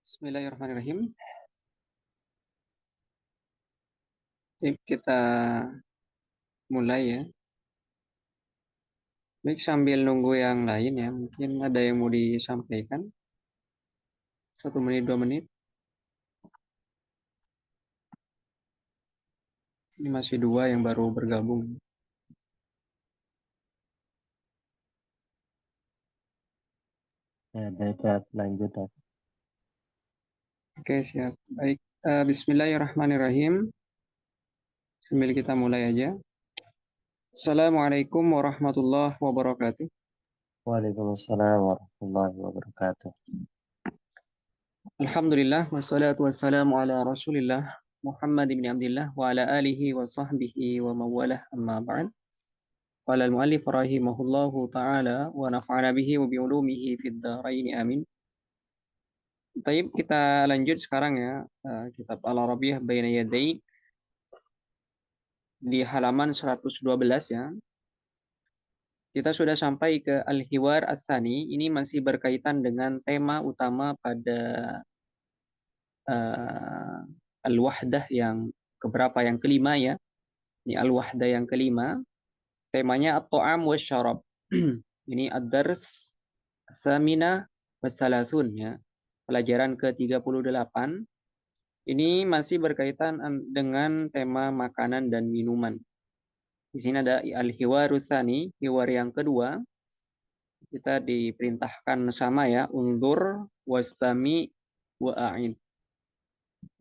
Bismillahirrahmanirrahim. Baik, kita mulai ya. Baik, sambil nunggu yang lain ya, mungkin ada yang mau disampaikan. 1 menit, 2 menit. Ini masih 2 yang baru bergabung. Ya, Dad, lanjut, Dad. Oke, siap. Baik, Bismillahirrahmanirrahim. Sambil kita mulai aja. Assalamualaikum warahmatullahi wabarakatuh. Waalaikumsalam warahmatullahi wabarakatuh. Alhamdulillah, wassalatu wassalamu ala rasulillah Muhammad bin Abdullah wa ala alihi wa sahbihi wa mawalah amma ba'd. Qala al-mu'allif rahimahullahu ta'ala wa nafa'ana bihi wa bi'ulumihi fid dharain amin. Taib, kita lanjut sekarang ya, kitab Al-Arabiyah Baina Yaday di halaman 112 ya. Kita sudah sampai ke Al-Hiwar As-Tsani. Ini masih berkaitan dengan tema utama pada uh, Al-Wahdah yang keberapa, yang kelima ya. Ini Al-Wahdah yang kelima. Temanya At-Ta'am wa Syarab. Ini Ad-Dars Tsamina Wassalasun ya. Pelajaran ke-38. Ini masih berkaitan dengan tema makanan dan minuman. Di sini ada al-hiwarusani, hiwar yang kedua. Kita diperintahkan sama ya, undur wastami wa'id.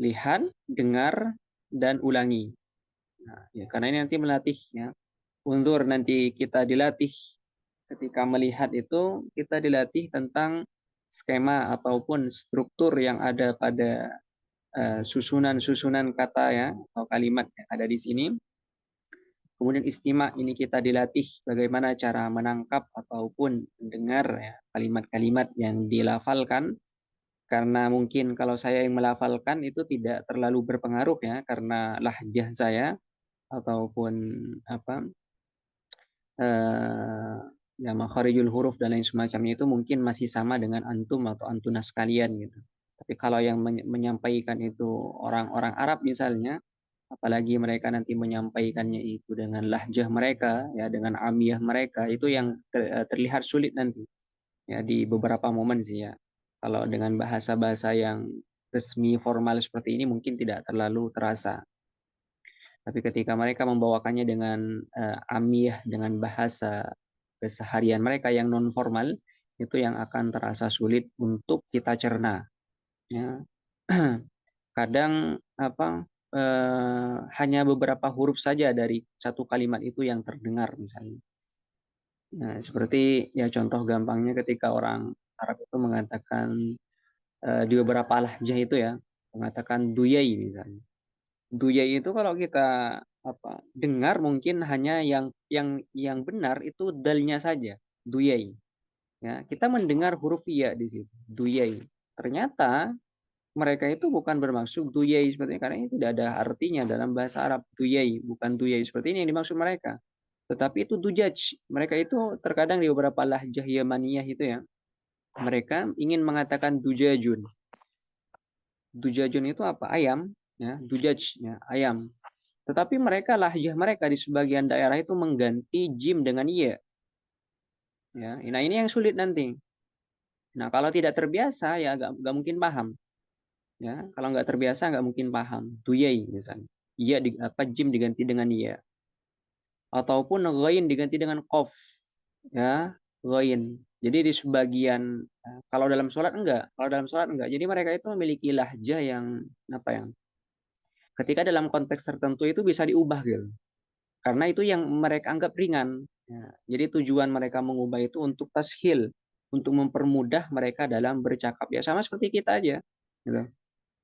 Lihat, dengar, dan ulangi. Nah, ya, karena ini nanti melatih ya. Undur nanti kita dilatih. Ketika melihat itu, kita dilatih tentang skema ataupun struktur yang ada pada susunan-susunan kata ya atau kalimat yang ada di sini. Kemudian istima, ini kita dilatih bagaimana cara menangkap ataupun mendengar ya, kalimat-kalimat yang dilafalkan. Karena mungkin kalau saya yang melafalkan itu tidak terlalu berpengaruh ya, karena lahjah saya ataupun apa eh, ya makharijul huruf dan lain semacamnya itu mungkin masih sama dengan antum atau antuna sekalian gitu. Tapi kalau yang menyampaikan itu orang-orang Arab misalnya, apalagi mereka nanti menyampaikannya itu dengan lahjah mereka ya, dengan amiyah mereka, itu yang terlihat sulit nanti ya di beberapa momen sih ya. Kalau dengan bahasa-bahasa yang resmi formal seperti ini mungkin tidak terlalu terasa. Tapi ketika mereka membawakannya dengan amiyah, dengan bahasa keseharian mereka yang non formal, itu yang akan terasa sulit untuk kita cerna ya. Kadang hanya beberapa huruf saja dari satu kalimat itu yang terdengar misalnya. Nah, seperti ya contoh gampangnya ketika orang Arab itu mengatakan di beberapa lahjah itu ya, mengatakan duyai misalnya. Duyai itu kalau kita dengar mungkin hanya yang benar itu dalnya saja, duyai. Ya, kita mendengar huruf iya di situ, duyai. Ternyata mereka itu bukan bermaksud duyai seperti ini, karena ini tidak ada artinya dalam bahasa Arab. Duyai, bukan duyai seperti ini yang dimaksud mereka. Tetapi itu dujaj. Mereka itu terkadang di beberapa lahjah Yamaniyah itu ya, mereka ingin mengatakan dujajun. Dujajun itu apa? Ayam, ya, dujaj, ya, ayam. Tetapi mereka lahjah mereka di sebagian daerah itu mengganti jim dengan iya. Ya, nah ini yang sulit nanti. Nah kalau tidak terbiasa ya gak mungkin paham. Ya, kalau nggak terbiasa nggak mungkin paham. Duyai misalnya. Iya jim diganti dengan iya. Ataupun ghain diganti dengan qaf. Ya, ghain. Jadi di sebagian kalau dalam sholat enggak, kalau dalam sholat enggak. Jadi mereka itu memiliki lahjah yang apa yang ketika dalam konteks tertentu itu bisa diubah gitu. Karena itu yang mereka anggap ringan. Ya, jadi tujuan mereka mengubah itu untuk tashil, untuk mempermudah mereka dalam bercakap. Ya sama seperti kita aja. Gitu.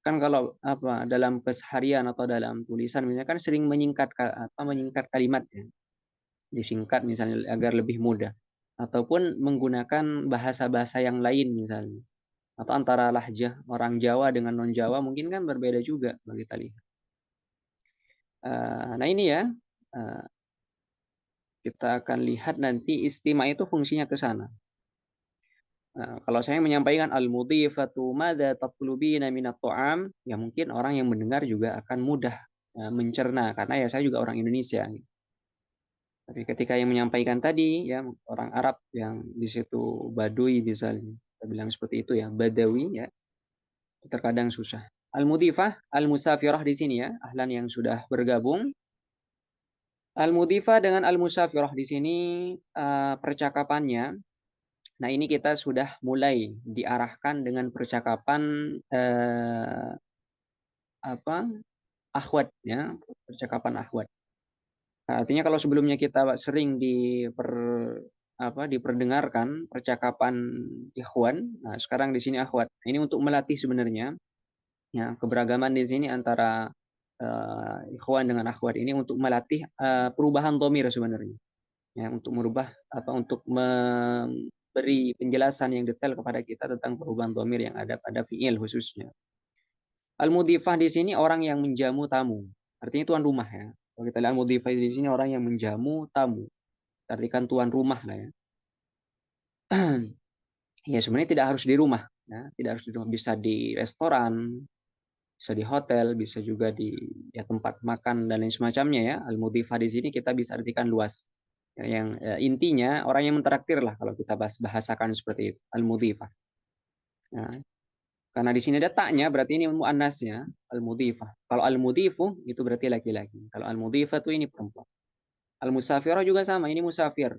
Kan kalau dalam keseharian atau dalam tulisan misalnya kan sering menyingkat kalimat ya. Disingkat misalnya agar lebih mudah. Ataupun menggunakan bahasa-bahasa yang lain misalnya. Atau antara lahjah orang Jawa dengan non Jawa mungkin kan berbeda juga bagi kita lihat. Nah ini ya, uh, kita akan lihat nanti istima itu fungsinya ke sana. Nah, kalau saya menyampaikan al-mudhifatu madza tatlubina minat ta'am, ya mungkin orang yang mendengar juga akan mudah mencerna karena ya saya juga orang Indonesia. Tapi ketika yang menyampaikan tadi ya orang Arab yang di situ Badui misalnya, kita bilang seperti itu ya, Badawi ya, terkadang susah. Al-mudhifah, al-musafirah di sini ya, ahlan yang sudah bergabung. Al-mudhifah dengan al-musafirah di sini percakapannya. Nah, ini kita sudah mulai diarahkan dengan percakapan apa? Akhwat ya, percakapan akhwat. Nah, artinya kalau sebelumnya kita sering diperdengarkan percakapan ikhwan, nah sekarang di sini akhwat. Ini untuk melatih sebenarnya ya keberagaman di sini antara ikhwan dengan akhwat ini untuk melatih perubahan dhamir sebenarnya. Ya, untuk merubah untuk memberi penjelasan yang detail kepada kita tentang perubahan dhamir yang ada pada fiil khususnya. Al-mudhifah di sini orang yang menjamu tamu. Artinya tuan rumah ya. Kalau kita lihat al-mudhifah di sini orang yang menjamu tamu. Artikan tuan rumah lah ya. Ya sebenarnya tidak harus di rumah ya, tidak harus di rumah, bisa di restoran, bisa di hotel, bisa juga di ya tempat makan dan lain semacamnya ya. Al-mudhifah di sini kita bisa artikan luas. Ya, yang intinya orang yang mentraktir lah kalau kita bahasakan seperti itu. Al-mudhifah. Ya. Karena di sini ada taknya berarti ini muannasnya al-mudhifah. Kalau al-mudhifu itu berarti laki-laki. Kalau al-mudhifah itu ini perempuan. Al-musafirah juga sama, ini musafir.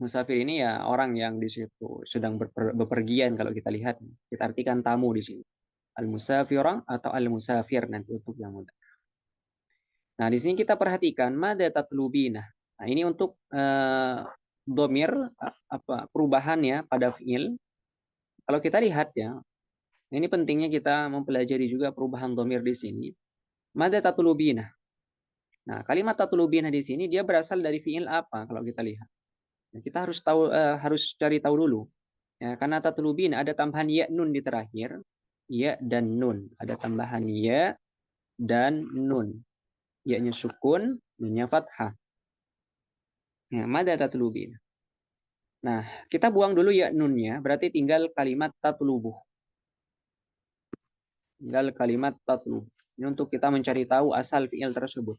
Musafir ini ya orang yang di situ sedang bepergian kalau kita lihat. Kita artikan tamu di sini. Al-musafirah atau al-musafir nanti untuk yang mudah. Nah, di sini kita perhatikan mada tatlubina. Nah, ini untuk domir perubahannya pada fiil. Kalau kita lihat ya, ini pentingnya kita mempelajari juga perubahan domir di sini. Mada tatlubina. Nah, kalimat tatlubina di sini dia berasal dari fiil apa kalau kita lihat? Nah, kita harus tahu harus cari tahu dulu. Ya, karena tatlubina ada tambahan ya nun di terakhir, ya dan nun. Ada tambahan ya dan nun. Ya-nya sukun, nunnya fathah. Ya, mada tatlubina. Nah, kita buang dulu ya nunnya, berarti tinggal kalimat tatlubuh. Tinggal kalimat tatlub. Ini untuk kita mencari tahu asal fiil tersebut.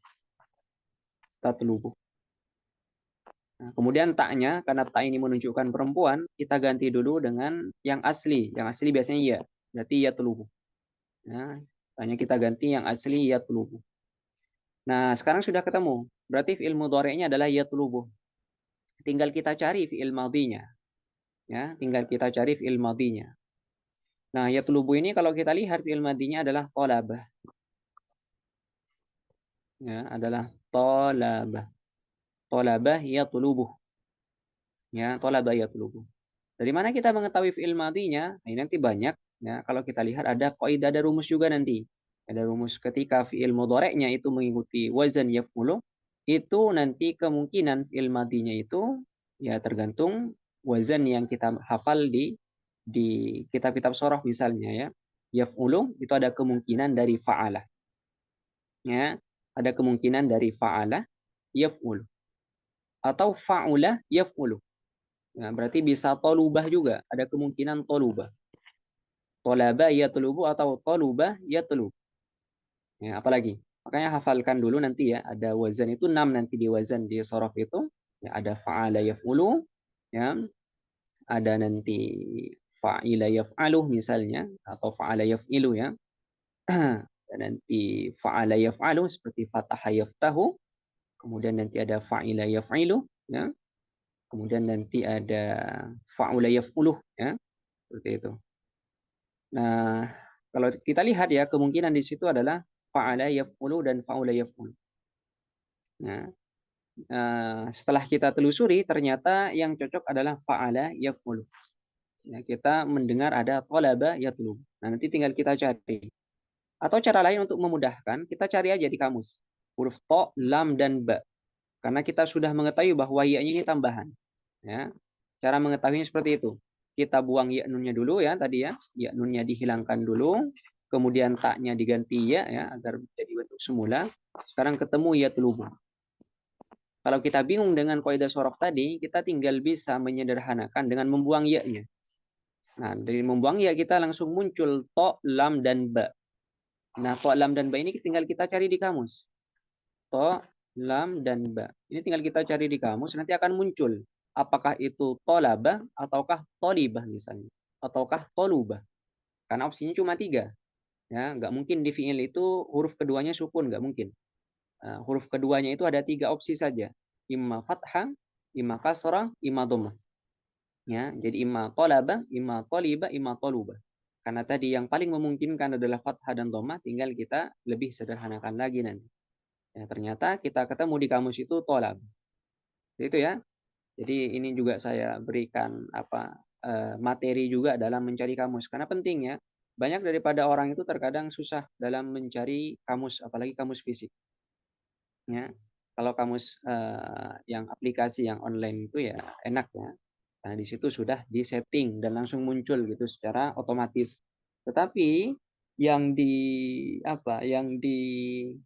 Tatlubuh. Nah, kemudian taknya, karena tak ini menunjukkan perempuan, kita ganti dulu dengan yang asli. Yang asli biasanya ya. Berarti ya telubuh. Nah, taknya kita ganti yang asli ya telubuh. Nah, sekarang sudah ketemu. Berarti fiil mudhari'nya adalah ya telubuh. Tinggal kita cari fiil madhinya. Ya, tinggal kita cari fiil madhinya. Nah, ya telubuh ini kalau kita lihat fiil madhinya adalah tolabah. Ya, adalah tolabah. Tolabah ya telubuh. Ya, tolabah ya telubuh. Dari mana kita mengetahui fi'il madinya? Nah, ini nanti banyak. Ya, kalau kita lihat ada kaidah, ada rumus juga nanti. Ada rumus ketika fi'il mudhari'nya itu mengikuti wazan yaf'ulu, itu nanti kemungkinan fi'il madinya itu ya tergantung wazan yang kita hafal di kitab-kitab soroh misalnya ya. Yaf'ulu itu ada kemungkinan dari fa'ala. Ya, ada kemungkinan dari fa'ala yaf'ulu atau fa'ula yaf'ulu. Nah, berarti bisa tolubah juga. Ada kemungkinan tolubah. Tolaba ya telubu atau toluba ya telub. Ya, apalagi? Makanya hafalkan dulu nanti ya. Ada wazan itu 6 nanti di wazan di sorof itu. Ya, ada fa'ala yaf'ulu. Ya, ada nanti fa'ila yaf'aluh misalnya. Atau fa'ala yaf'ilu ya. Dan nanti fa'ala yaf'alu seperti fataha yaftahu. Kemudian nanti ada fa'ila yaf'ilu. Ya. Kemudian nanti ada fa'ula yaf'uluh. Ya. Seperti itu. Nah, kalau kita lihat ya, kemungkinan di situ adalah fa'ala yaf'ulu dan fa'ula yaf'ulu. Nah, setelah kita telusuri, ternyata yang cocok adalah fa'ala yaf'ulu. Ya, kita mendengar ada tolaba yatlub. Nah, nanti tinggal kita cari. Atau cara lain untuk memudahkan, kita cari aja di kamus. Huruf to, lam, dan ba. Karena kita sudah mengetahui bahwa ya ini tambahan. Ya. Cara mengetahuinya seperti itu. Kita buang ya nunnya dulu ya tadi ya. Ya nunnya dihilangkan dulu. Kemudian taknya diganti ya agar menjadi bentuk semula. Sekarang ketemu ya telubu. Kalau kita bingung dengan kaidah sorof tadi, kita tinggal bisa menyederhanakan dengan membuang ya-nya. Nah, dari membuang ya kita langsung muncul to, lam, dan ba. Nah, to, lam, dan ba ini tinggal kita cari di kamus. To, lam, dan ba. Ini tinggal kita cari di kamus, nanti akan muncul. Apakah itu tolaba, ataukah tolibah misalnya. Ataukah tolubah. Karena opsinya cuma 3. Ya, nggak mungkin di fi'il itu huruf keduanya sukun, nggak mungkin. Huruf keduanya itu ada 3 opsi saja. Imma fathah, imma kasrah, imma dhammah. Ya, jadi imma tolaba, imma toliba, imma toluba. Karena tadi yang paling memungkinkan adalah fathah dan dhammah, tinggal kita lebih sederhanakan lagi nanti. Ya, ternyata kita ketemu di kamus itu tolab. Itu ya. Jadi ini juga saya berikan materi juga dalam mencari kamus. Karena penting ya. Banyak daripada orang itu terkadang susah dalam mencari kamus, apalagi kamus fisik. Ya. Kalau kamus yang aplikasi yang online itu ya enak ya. Nah, di situ sudah di-setting dan langsung muncul gitu secara otomatis. Tetapi yang di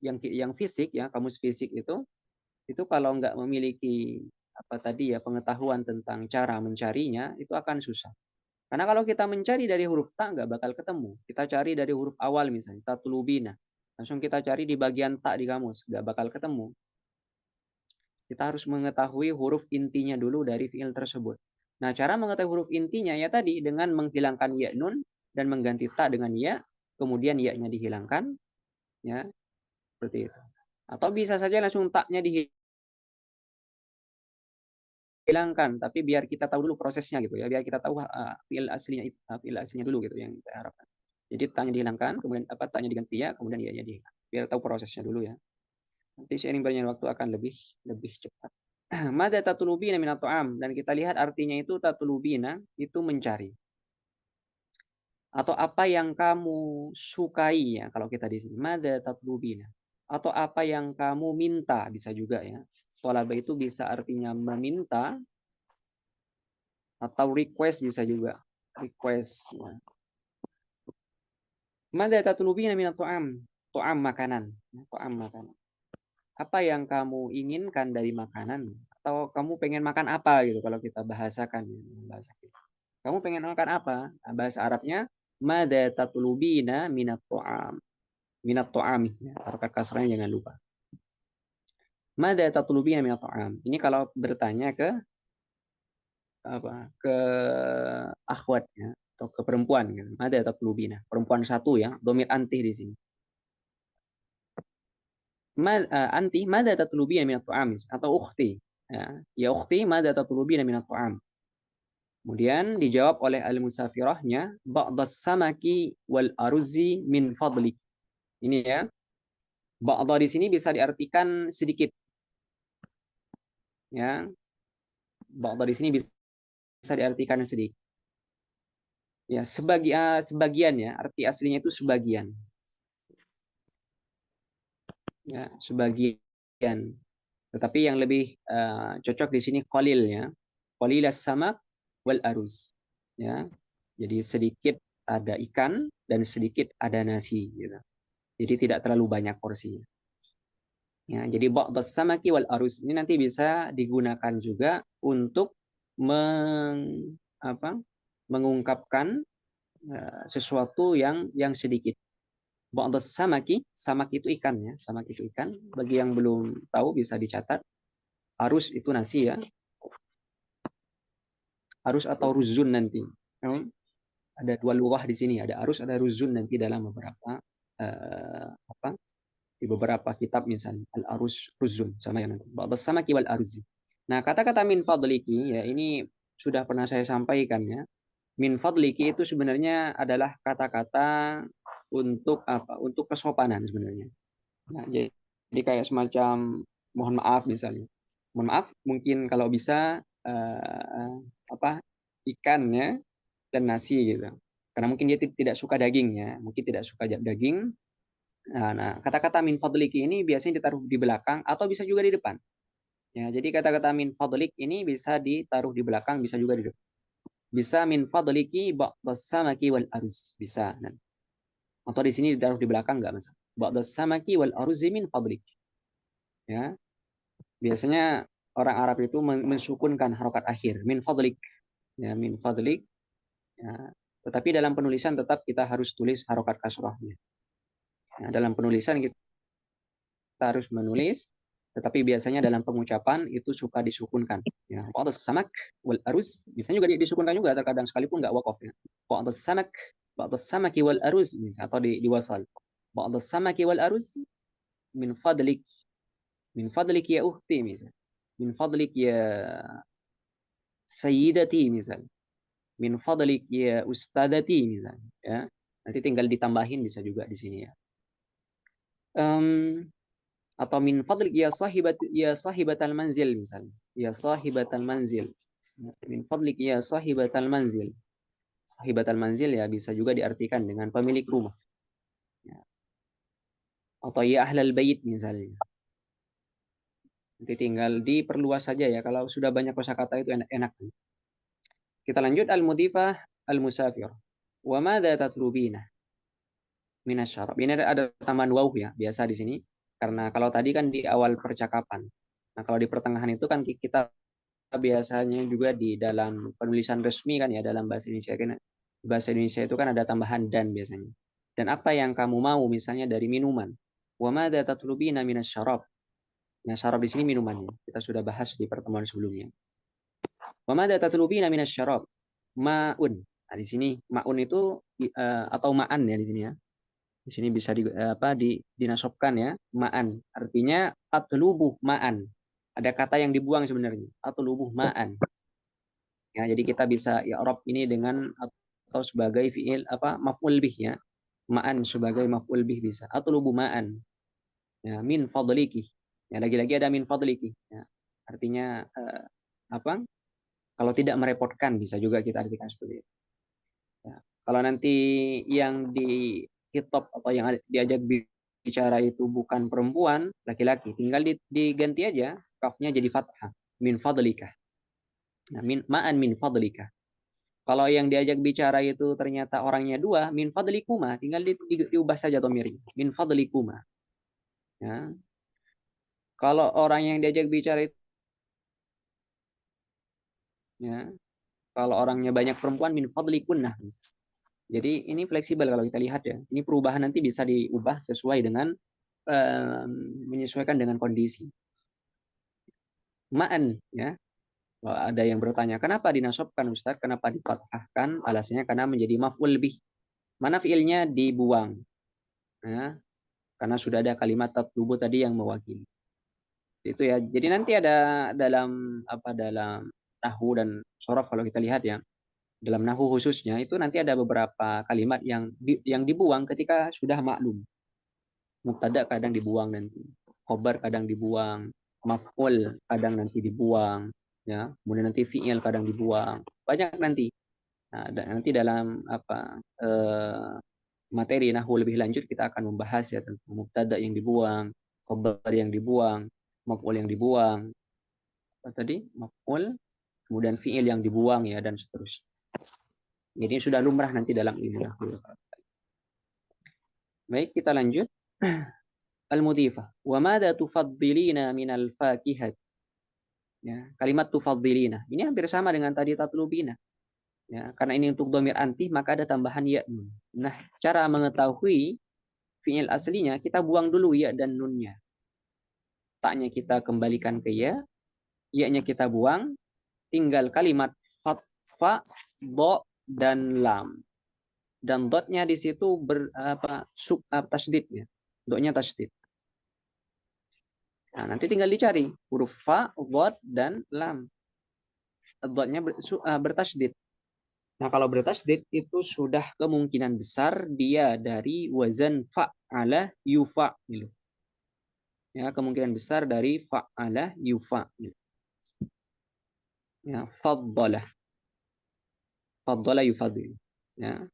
yang fisik ya, kamus fisik itu kalau nggak memiliki tadi ya pengetahuan tentang cara mencarinya itu akan susah. Karena kalau kita mencari dari huruf ta nggak bakal ketemu. Kita cari dari huruf awal misalnya tatulubina. Langsung kita cari di bagian ta di kamus, nggak bakal ketemu. Kita harus mengetahui huruf intinya dulu dari fiil tersebut. Nah, cara mengetahui huruf intinya ya tadi dengan menghilangkan ya nun dan mengganti ta dengan ya, kemudian ya-nya dihilangkan, ya seperti itu. Atau bisa saja langsung ta-nya dihilangkan, tapi biar kita tahu dulu prosesnya gitu ya, biar kita tahu fiil aslinya dulu gitu yang kita harapkan. Jadi ta-nya dihilangkan, kemudian ta-nya diganti ya, kemudian ya-nya dihilangkan. Biar tahu prosesnya dulu ya. Nanti seiring berjalannya waktu akan lebih cepat. Mada tatulubina minat ta'am, dan kita lihat artinya itu tatulubina itu mencari. Atau apa yang kamu sukai ya kalau kita di sini. Mada tatulubina. Atau apa yang kamu minta bisa juga ya. Tolaba itu bisa artinya meminta atau request bisa juga. Request. Ya. Mada tatulubina minat ta'am. Ta'am makanan. Ta'am makanan. Apa yang kamu inginkan dari makanan, atau kamu pengen makan apa gitu kalau kita bahasakan bahasa kita. Kamu pengen makan apa? Nah, bahasa Arabnya mada tatulubina minat ta'am. Minat ta'ami. Harokat kasrahnya jangan lupa. Mada tatulubina minat ta'am. Ini kalau bertanya ke akhwatnya atau ke perempuan gitu. Mada tatulubina. Perempuan satu ya, domir antih di sini. Anti mada tatlubina minat ta'am atau ukhti ya ukhti mada tatlubina minat ta'am. Kemudian dijawab oleh al-musafirahnya ba'das samaki wal aruzi min fadlik. Ini ya. Ba'da di sini bisa diartikan sedikit. Ya. Ba'da di sini bisa diartikan sedikit. Ya, sebagian ya, arti aslinya itu sebagian. Ya, sebagian. Tetapi yang lebih cocok di sini qalil ya. Qalilas samak wal aruz. Ya. Jadi sedikit ada ikan dan sedikit ada nasi gitu. Jadi tidak terlalu banyak porsinya. Ya, jadi ba'das samaki wal aruz ini nanti bisa digunakan juga untuk mengungkapkan sesuatu yang sedikit. Ba'das samaki, samak itu ikan ya, samak itu ikan. Bagi yang belum tahu bisa dicatat. Aruz itu nasi ya. Arus atau ruzun nanti. Ada dua luah di sini, ada arus, ada ruzun nanti dalam beberapa di beberapa kitab misalnya al-arus ruzun sama yang nanti. Ba'das samaki wal arzi. Nah, kata-kata min fadliki ya ini sudah pernah saya sampaikan ya. Min fadliki itu sebenarnya adalah kata-kata untuk Untuk kesopanan sebenarnya. Nah, jadi kayak semacam mohon maaf misalnya. Mohon maaf, mungkin kalau bisa ikannya dan nasi gitu. Karena mungkin dia tidak suka dagingnya, mungkin tidak suka daging. Nah, kata-kata min fadliki ini biasanya ditaruh di belakang atau bisa juga di depan. Ya, jadi kata-kata min fadlik ini bisa ditaruh di belakang, bisa juga di depan. Bisa min fadliki ba'das samaki wal aruz. Bisa. Atau di sini ditaruh di belakang nggak masalah. Ba'das samaki wal aruz min fadlik. Ya. Biasanya orang Arab itu mensukunkan harokat akhir min fadlik. Ya, min fadlik Ya. Tetapi dalam penulisan tetap kita harus tulis harokat kasrohnya. Nah, dalam penulisan kita harus menulis, tetapi biasanya dalam pengucapan itu suka disukunkan. Ya, ba'das samak wal aruz, biasanya juga disukunkan juga terkadang sekalipun nggak wakof. Ya. Ba'das samaki wal aruz, atau diwasal. Ba'das samaki wal aruz min fadlik, min fadlik ya ukhti misalnya. Min fadlik ya sayyidati misalnya. Min fadlik ya ustadati misalnya. Ya. Nanti tinggal ditambahin bisa juga di sini ya. Atau min fadlik ya sahibatal manzil misalnya. Ya sahibatal manzil. Min fadlik ya sahibatal manzil. Sahibatal manzil ya bisa juga diartikan dengan pemilik rumah. Ya. Atau ya ahlal bait misalnya. Nanti tinggal diperluas saja ya. Kalau sudah banyak kosakata itu enak-enak. Kita lanjut al-mudhifah al-musafir. Wa madza tatlubina minasyarab. Ini ada tambahan waw ya, biasa di sini. Karena kalau tadi kan di awal percakapan. Nah, kalau di pertengahan itu kan kita biasanya juga di dalam penulisan resmi kan ya, dalam bahasa Indonesia kan. Bahasa Indonesia itu kan ada tambahan dan biasanya. Dan apa yang kamu mau misalnya dari minuman. Wa madza tatlubina minasyarab. Nah, syarab di sini minumannya. Kita sudah bahas di pertemuan sebelumnya. Wa madza tatlubina minasyarab. Ma'un. Nah, di sini ma'un itu atau ma'an ya di sini ya. Di sini bisa dinasobkan ya, ma'an. Artinya atlubuh ma'an. Ada kata yang dibuang sebenarnya, atlubuh ma'an. Ya, jadi kita bisa ya Arab ini dengan atau sebagai fiil maf'ul bih ya. Ma'an sebagai maf'ul bih bisa. Atlubuh ma'an. Ya, min fadliki. Ya, lagi-lagi ada min fadliki. Ya. Artinya apa? Kalau tidak merepotkan bisa juga kita artikan seperti itu. Ya. Kalau nanti yang di kitab atau yang diajak bicara itu bukan perempuan, laki-laki, tinggal diganti aja kafnya jadi fathah, min fadlika. Nah, ma'an min fadlika. Kalau yang diajak bicara itu ternyata orangnya dua, min fadlikuma, tinggal diubah saja dhamirnya, min fadlikuma. Ya. Kalau orang yang diajak bicara itu ya, kalau orangnya banyak perempuan min fadlikunna. Jadi ini fleksibel kalau kita lihat ya. Ini perubahan nanti bisa diubah sesuai dengan menyesuaikan dengan kondisi. Ma'an ya. Kalau ada yang bertanya, kenapa dinasobkan Ustaz? Kenapa difathahkan? Alasannya karena menjadi maf'ul bih. Mana fiilnya dibuang? Ya, karena sudah ada kalimat tatlubu tadi yang mewakili. Itu ya. Jadi nanti ada dalam nahwu dan shorof kalau kita lihat ya. Dalam nahwu khususnya itu nanti ada beberapa kalimat yang dibuang ketika sudah maklum. Mubtada kadang dibuang nanti, khobar kadang dibuang, maf'ul kadang nanti dibuang, ya. Kemudian nanti fi'il kadang dibuang. Banyak nanti. Nah, nanti dalam materi nahwu lebih lanjut kita akan membahas ya tentang mubtada yang dibuang, khobar yang dibuang, maf'ul yang dibuang. Apa tadi? Maf'ul, kemudian fi'il yang dibuang ya dan seterusnya. Jadi sudah lumrah nanti dalam ilmu nahwu. Baik, kita lanjut. Al-mudhifah. Wa madza tufaddilina minal fakihat. Ya, kalimat tufaddilina. Ini hampir sama dengan tadi tatlubina. Ya, karena ini untuk dhamir anti maka ada tambahan ya nun. Nah, cara mengetahui fi'il aslinya kita buang dulu ya dan nunnya. Taknya kita kembalikan ke ya-nya kita buang, tinggal kalimat fa, do dan lam. Dan dotnya di situ tasdidnya. Dotnya tasdid. Nah, nanti tinggal dicari huruf fa, dot, dan lam. Dotnya bertasdid. Nah, kalau bertasdid itu sudah kemungkinan besar dia dari wazan fa'ala yufa'il. Ya, kemungkinan besar dari fa'ala yufa'il. Ya, faddalah. Faddalah yufadil. Ya.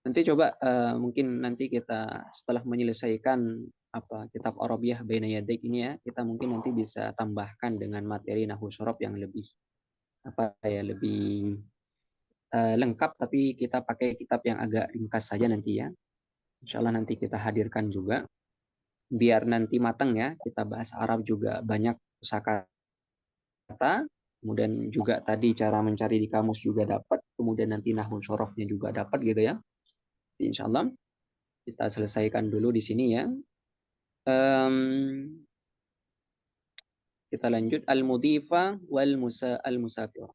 Nanti coba mungkin nanti kita setelah menyelesaikan kitab Arabiyah Baina Yadik ini ya, kita mungkin nanti bisa tambahkan dengan materi nahwu shorof yang lebih lebih lengkap, tapi kita pakai kitab yang agak ringkas saja nanti ya. Insya Allah nanti kita hadirkan juga biar nanti matang ya, kita bahas Arab juga banyak kosakata, kemudian juga tadi cara mencari di kamus juga dapat, kemudian nanti nahwu sorofnya juga dapat gitu ya. Insya Allah kita selesaikan dulu di sini ya. Kita lanjut al-mudhifa al-musafir.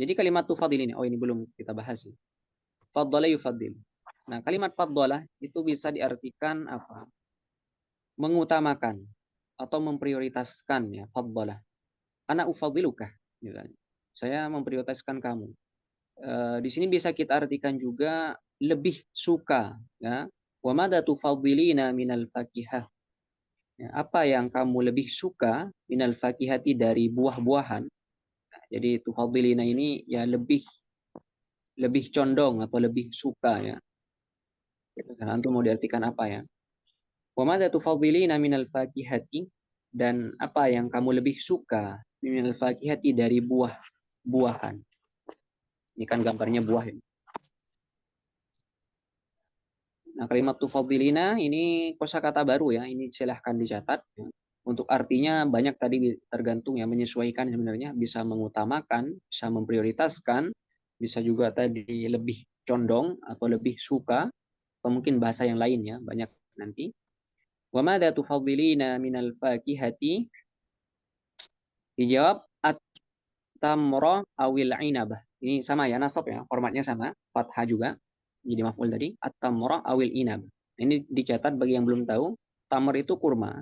Jadi kalimat tufadil ini, oh ini belum kita bahas ya. Faddala yufaddil. Nah, kalimat faddala itu bisa diartikan apa? Mengutamakan atau memprioritaskan ya, faddala. Ana ufadiluka, misalnya. Saya memprioritaskan kamu. Di sini bisa kita artikan juga lebih suka ya. Wa madza tufaddilina minal fakihah. Ya, apa yang kamu lebih suka minal fakihati dari buah-buahan. Nah, jadi tufaddilina ini ya lebih condong atau lebih suka ya. Nah, antum mau diartikan apa ya? Wa madza tufaddilina minal fakihati, dan apa yang kamu lebih suka minal fakihati dari buah-buahan. Ini kan gambarnya buah ini. Nah, kalimat tufaddilina ini kosakata baru ya. Ini silahkan dicatat. Untuk artinya banyak tadi tergantung ya, menyesuaikan sebenarnya. Bisa mengutamakan, bisa memprioritaskan, bisa juga tadi lebih condong atau lebih suka, atau mungkin bahasa yang lain ya, banyak nanti. Wa madza tufaddilina minal fakihati? Dijawab at-tamra awil inabah. Ini sama ya, nasab ya, formatnya sama, fathah juga. Jadi maf'ul tadi, at-tamra awil inab. Ini dicatat bagi yang belum tahu, tamar itu kurma.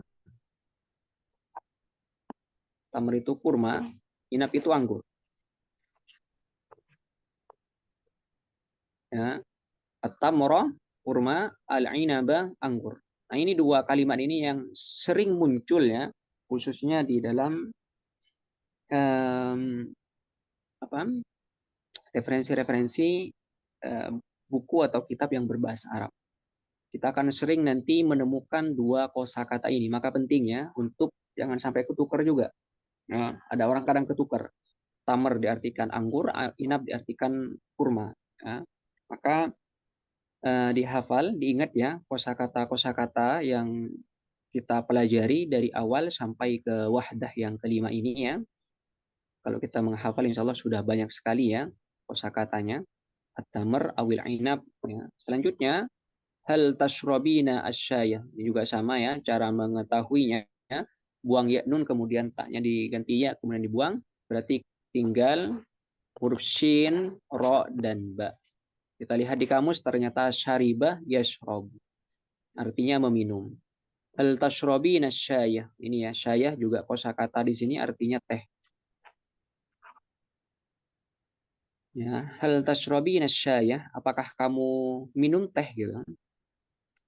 Tamar itu kurma, inab itu anggur. Ya, at-tamra kurma, al-inaba anggur. Nah, ini dua kalimat ini yang sering muncul ya, khususnya di dalam apa referensi-referensi buku atau kitab yang berbahasa Arab. Kita akan sering nanti menemukan dua kosakata ini. Maka pentingnya untuk jangan sampai ketukar juga. Nah, ada orang kadang ketukar. Tamar diartikan anggur, inab diartikan kurma. Ya. Maka dihafal, diingat ya kosakata-kosakata yang kita pelajari dari awal sampai ke wahdah yang kelima ini ya. Kalau kita menghafal insya Allah sudah banyak sekali ya kosakatanya. At-tamar awil inab. Ya. Selanjutnya hal tashrobina asyaya. Ini juga sama ya cara mengetahuinya. Ya. Buang ya nun kemudian taknya diganti ya kemudian dibuang. Berarti tinggal huruf shin, ro, dan ba. Kita lihat di kamus ternyata syaribah yashrob. Artinya meminum. Hal tashrobina asyaya. Ini ya syayah juga kosakata di sini artinya teh. Ya, hal tashrobina asyaya. Apakah kamu minum teh gitu?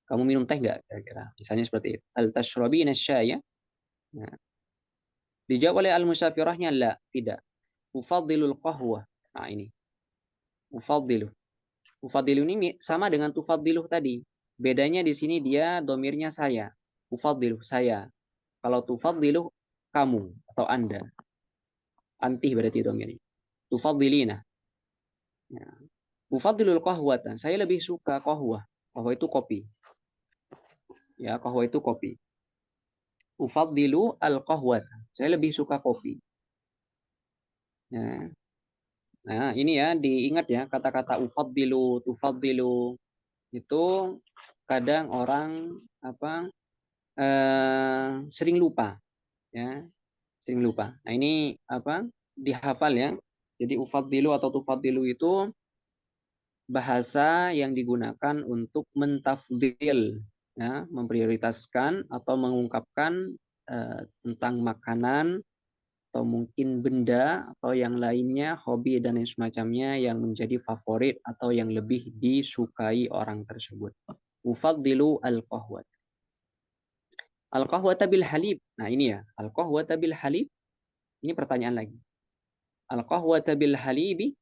Kamu minum teh nggak kira-kira? Misalnya seperti itu. Hal tashrobina asyaya. Nah, dijawab oleh al-musafirahnya la, tidak. Ufadilul qahwa. Nah, ini. Ufadilu. Ufadilu ini sama dengan tufadiluh tadi. Bedanya di sini dia domirnya saya. Ufadiluh saya. Kalau tufadiluh kamu atau Anda. Anti berarti domirnya. Tufadilina. Ya. Ufadilul qahwata. Saya lebih suka qahwah. Qahwah itu kopi. Ya, qahwah itu kopi. Ufadilu al-qahwata. Saya lebih suka kopi. Ya. Nah, ini ya diingat ya kata-kata ufaddilu, tufaddilu itu kadang orang apa sering lupa ya, sering lupa. Nah, ini apa? Dihafal ya. Jadi ufaddilu atau tufaddilu itu bahasa yang digunakan untuk mentafdil ya, memprioritaskan atau mengungkapkan tentang makanan atau mungkin benda atau yang lainnya, hobi dan lain semacamnya yang menjadi favorit atau yang lebih disukai orang tersebut. Ufaddilu al-qahwat. Al-qahwata bil halib. Nah, ini ya, al-qahwata bil halib. Ini pertanyaan lagi. Al-qahwata bil halibi.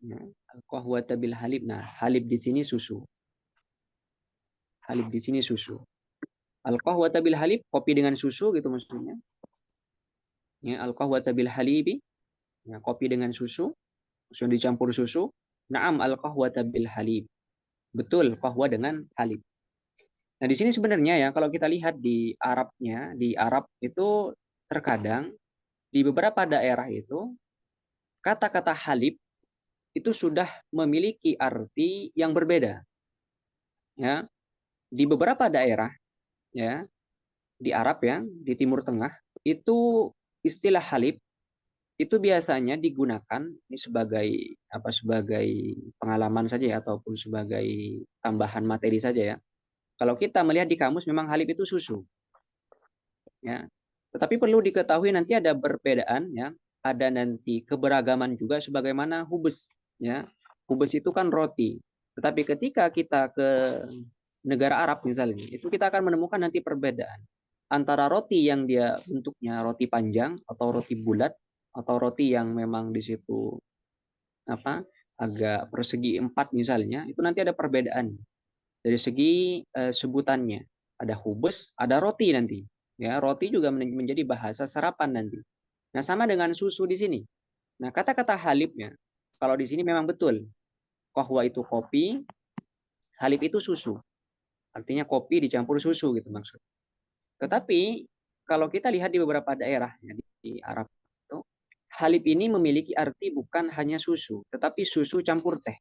Nah, al-qahwata bil halib. Nah, halib di sini susu. Halib di sini susu. Al-qahwata bil halib, kopi dengan susu gitu maksudnya. Ya, al-qahwata bil halibi. Ya, kopi dengan susu. Sudah dicampur susu. Naam al-qahwata bil halib. Betul, qahwa dengan halib. Nah, di sini sebenarnya ya kalau kita lihat di Arabnya, di Arab itu terkadang di beberapa daerah itu kata-kata halib itu sudah memiliki arti yang berbeda. Ya, di beberapa daerah, ya, di Arab ya, di Timur Tengah, itu istilah halib itu biasanya digunakan ini sebagai apa, sebagai pengalaman saja ya, ataupun sebagai tambahan materi saja ya. Kalau kita melihat di kamus memang halib itu susu, ya. Tetapi perlu diketahui nanti ada perbedaan ya, ada nanti keberagaman juga sebagaimana hubes ya. Hubes itu kan roti. Tetapi ketika kita ke negara Arab misalnya, itu kita akan menemukan nanti perbedaan antara roti yang dia bentuknya roti panjang atau roti bulat atau roti yang memang di situ apa, agak persegi empat misalnya, itu nanti ada perbedaan dari segi sebutannya. Ada hubes, ada roti nanti. Ya, roti juga menjadi bahasa sarapan nanti. Nah, sama dengan susu di sini. Nah, kata-kata halibnya, kalau di sini memang betul. Kohwa itu kopi, halib itu susu. Artinya kopi dicampur susu gitu maksud. Tetapi kalau kita lihat di beberapa daerah ya, di Arab itu, halib ini memiliki arti bukan hanya susu, tetapi susu campur teh.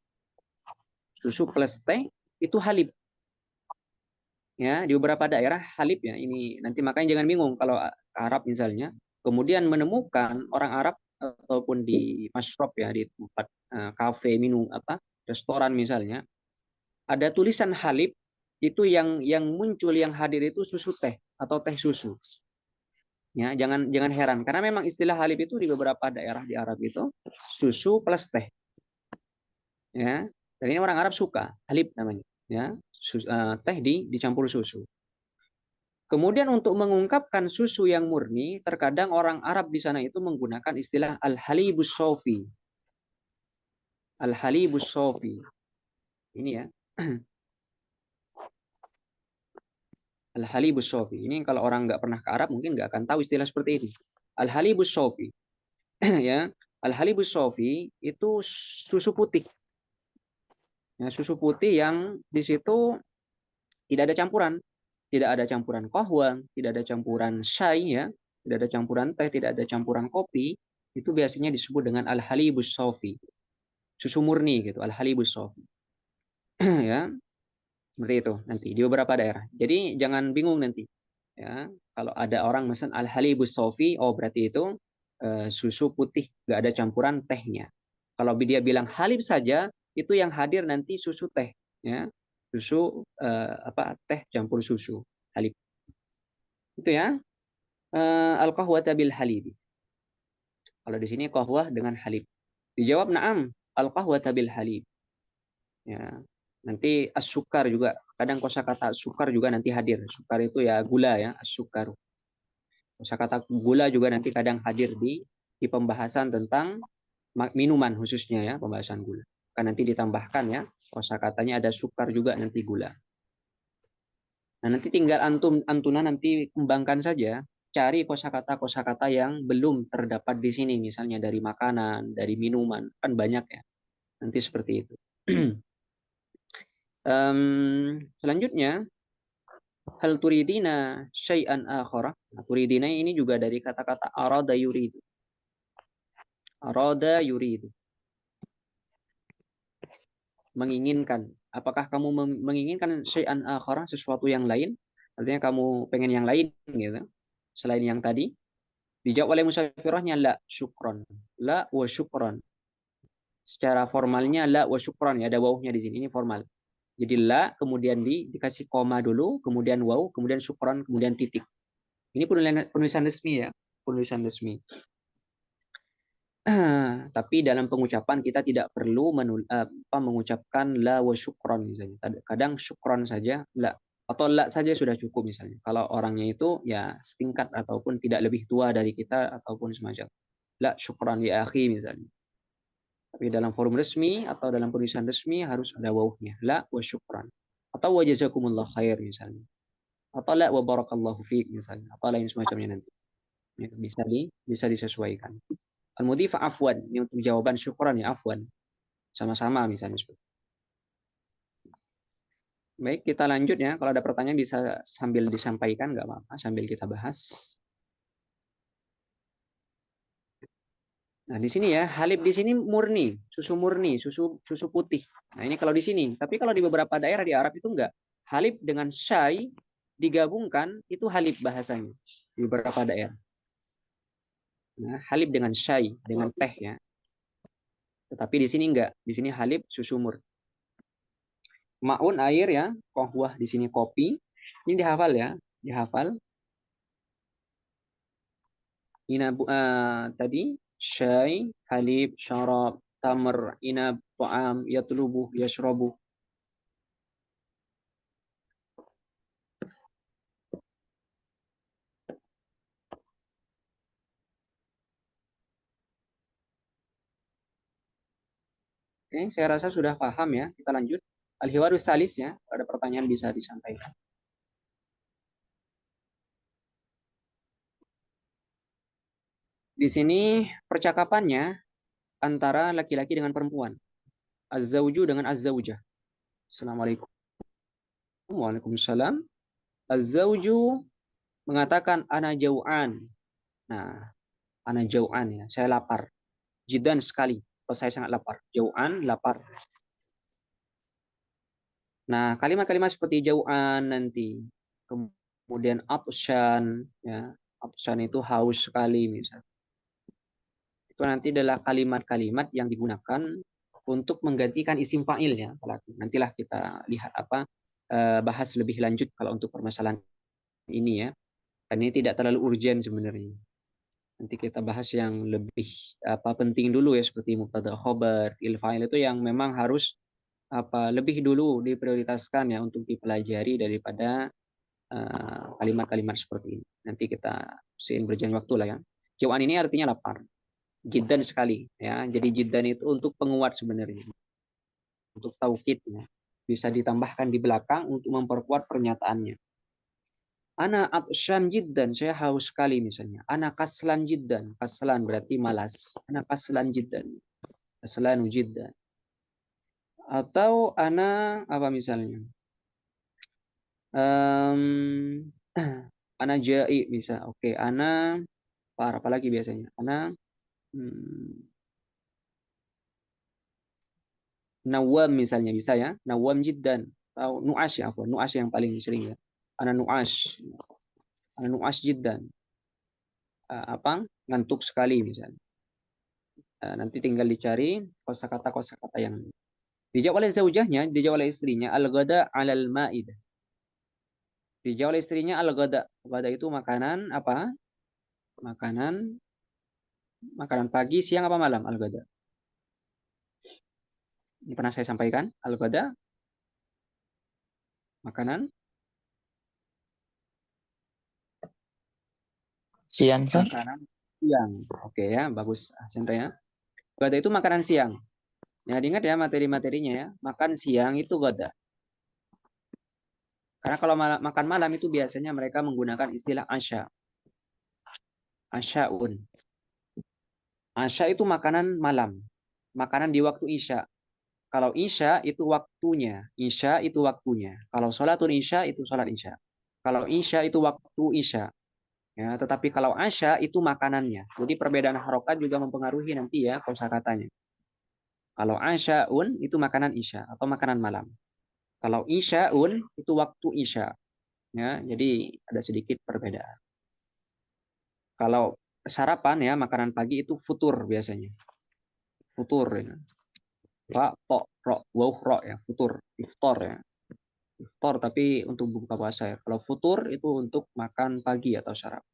Susu plus teh itu halib. Ya, di beberapa daerah halib ya ini nanti, makanya jangan bingung kalau Arab misalnya kemudian menemukan orang Arab ataupun di mashrab ya, di tempat kafe minum apa restoran misalnya ada tulisan halib, itu yang muncul yang hadir itu susu teh atau teh susu ya. Jangan heran karena memang istilah halib itu di beberapa daerah di Arab itu susu plus teh ya. Dan ini orang Arab suka halib namanya ya, teh dicampur susu. Kemudian untuk mengungkapkan susu yang murni, terkadang orang Arab di sana itu menggunakan istilah al-halibus sofi. Al-halibus sofi. Ini ya. Al-halibus sofi. Ini kalau orang nggak pernah ke Arab mungkin nggak akan tahu istilah seperti ini. Al-halibus sofi. Ya. Al-halibus sofi itu susu putih. Ya, susu putih yang di situ tidak ada campuran. Tidak ada campuran kohwa, tidak ada campuran syai ya, tidak ada campuran teh, tidak ada campuran kopi. Itu biasanya disebut dengan al-halibus sofi. Susu murni gitu, al-halibus sofi. Ya, seperti itu nanti di beberapa daerah. Jadi jangan bingung nanti. Ya, kalau ada orang pesan al-halibus sofi, oh berarti itu susu putih, nggak ada campuran tehnya. Kalau dia bilang halib saja, itu yang hadir nanti susu teh, ya, susu apa teh campur susu halib. Itu ya, al-qahwata bil halib. Kalau di sini qahwah dengan halib. Dijawab na'am, al-qahwata bil halib. Ya. Nanti as-sukar juga, kadang kosakata sukar juga nanti hadir. Sukar itu ya gula ya, as-sukar. Kosakata gula juga nanti kadang hadir di pembahasan tentang minuman khususnya ya, pembahasan gula. Kan nanti ditambahkan ya, kosakatanya ada sukar juga nanti gula. Nah, nanti tinggal antuna nanti kembangkan saja, cari kosakata-kosakata yang belum terdapat di sini, misalnya dari makanan, dari minuman, kan banyak ya. Nanti seperti itu. Selanjutnya, hal turidina syai'an akhara. Nah, turidina ini juga dari kata-kata arada yuridu. Arada yuridu. Menginginkan. Apakah kamu menginginkan syai'an akhara, sesuatu yang lain? Artinya kamu pengen yang lain gitu. Selain yang tadi. Dijawab oleh musafirahnya la syukron. La wa syukron. Secara formalnya la wa syukron ya, ada wawuhnya di sini, ini formal. Jadi la kemudian dikasih koma dulu, kemudian waw, kemudian syukron, kemudian titik. Ini penulisan resmi ya, penulisan resmi. Tapi dalam pengucapan kita tidak perlu mengucapkan la wa syukron misalnya. Kadang syukron saja, la atau la saja sudah cukup misalnya. Kalau orangnya itu ya setingkat ataupun tidak lebih tua dari kita ataupun semacam. La syukron ya akhi misalnya. Tapi dalam forum resmi atau dalam penulisan resmi harus ada wawuhnya. La wa syukran. Atau wa jazakumullah khair misalnya. Atau la wa barakallahu fiik misalnya. Atau lain semacamnya nanti. Ya, bisa disesuaikan. Al-mudhif afwan. Ini untuk jawaban syukran ya afwan. Sama-sama misalnya. Baik, kita lanjut ya. Kalau ada pertanyaan bisa sambil disampaikan, nggak apa-apa. Sambil kita bahas. Nah, di sini ya, halib di sini murni, susu putih. Nah, ini kalau di sini. Tapi kalau di beberapa daerah di Arab itu enggak. Halib dengan syai digabungkan itu halib bahasanya di beberapa daerah. Nah, halib dengan syai, dengan teh ya. Tetapi di sini enggak. Di sini halib susu murni. Ma'un air ya, kohwah di sini kopi. Ini dihafal ya, dihafal. Inab tadi syai, halib, syarab, tamr, inab, ta'am, yatlubu, yashrabu. Oke, saya rasa sudah paham ya. Kita lanjut. Al-hiwarus salis ya. Ada pertanyaan bisa disampaikan. Di sini percakapannya antara laki-laki dengan perempuan. Az-zawju dengan az-zawjah. Assalamualaikum. Waalaikumsalam. Az-zawju mengatakan ana jau'an. Nah, ana jau'an ya. Saya lapar. Jidan sekali. Atau saya sangat lapar. Jau'an, lapar. Nah, kalimat-kalimat seperti jau'an nanti. Kemudian atsyan ya. Atsyan itu haus sekali misalnya. Itu nanti adalah kalimat-kalimat yang digunakan untuk menggantikan isim fa'il ya. Nantilah kita lihat bahas lebih lanjut kalau untuk permasalahan ini ya. Dan ini tidak terlalu urgent sebenarnya. Nanti kita bahas yang lebih penting dulu ya, seperti mubtada khobar, il fa'il itu yang memang harus lebih dulu diprioritaskan ya untuk dipelajari daripada kalimat-kalimat seperti ini. Nanti kita seiring berjalan waktu lah ya. Jauhan ini artinya lapar. Jiddan sekali ya. Jadi jiddan itu untuk penguat sebenarnya. Untuk taukid ya. Bisa ditambahkan di belakang untuk memperkuat pernyataannya. Ana atsyan jiddan, saya haus sekali misalnya. Ana kaslan jiddan, kaslan berarti malas. Ana kaslan jiddan, kaslan jiddan. Atau ana apa misalnya? Um, ana jai bisa. Oke, ana apa lagi biasanya? Ana nawam misalnya bisa ya. Nawam jiddan. Atau nu'ash ya, apa? Nu'ash yang paling sering ya. Ana nu'ash. Ana nu'ash jiddan. Ngantuk sekali misalnya. Nanti tinggal dicari kosakata yang dijawab oleh zaujahnya, dijawab oleh istrinya al-ghada 'alal ma'idah. Dijawab oleh istrinya al-ghada. Ghada itu makanan apa? Makanan pagi, siang apa malam al-ghada. Ini pernah saya sampaikan, al-ghada makanan Siang, Sir. makanan siang. Oke ya, bagus Sendra ya. Ghada itu makanan siang. Ya, diingat ya materi-materinya ya. Makan siang itu ghada. Karena kalau makan malam itu biasanya mereka menggunakan istilah asya. Asya'un. Asya itu makanan malam. Makanan di waktu isya. Kalau isya itu waktunya. Isya itu waktunya. Kalau sholatun isya itu sholat isya. Kalau isya itu waktu isya. Ya, tetapi kalau asya itu makanannya. Jadi perbedaan harokat juga mempengaruhi nanti ya kosakatanya. Kalau asyaun itu makanan isya atau makanan malam. Kalau isyaun itu waktu isya. Ya, jadi ada sedikit perbedaan. Kalau sarapan ya makanan pagi itu futur biasanya. Futur ya. Ra, to, ro, wow, ro ya, futur, iftar ya. Iftar tapi untuk buka puasa ya. Kalau futur itu untuk makan pagi atau sarapan.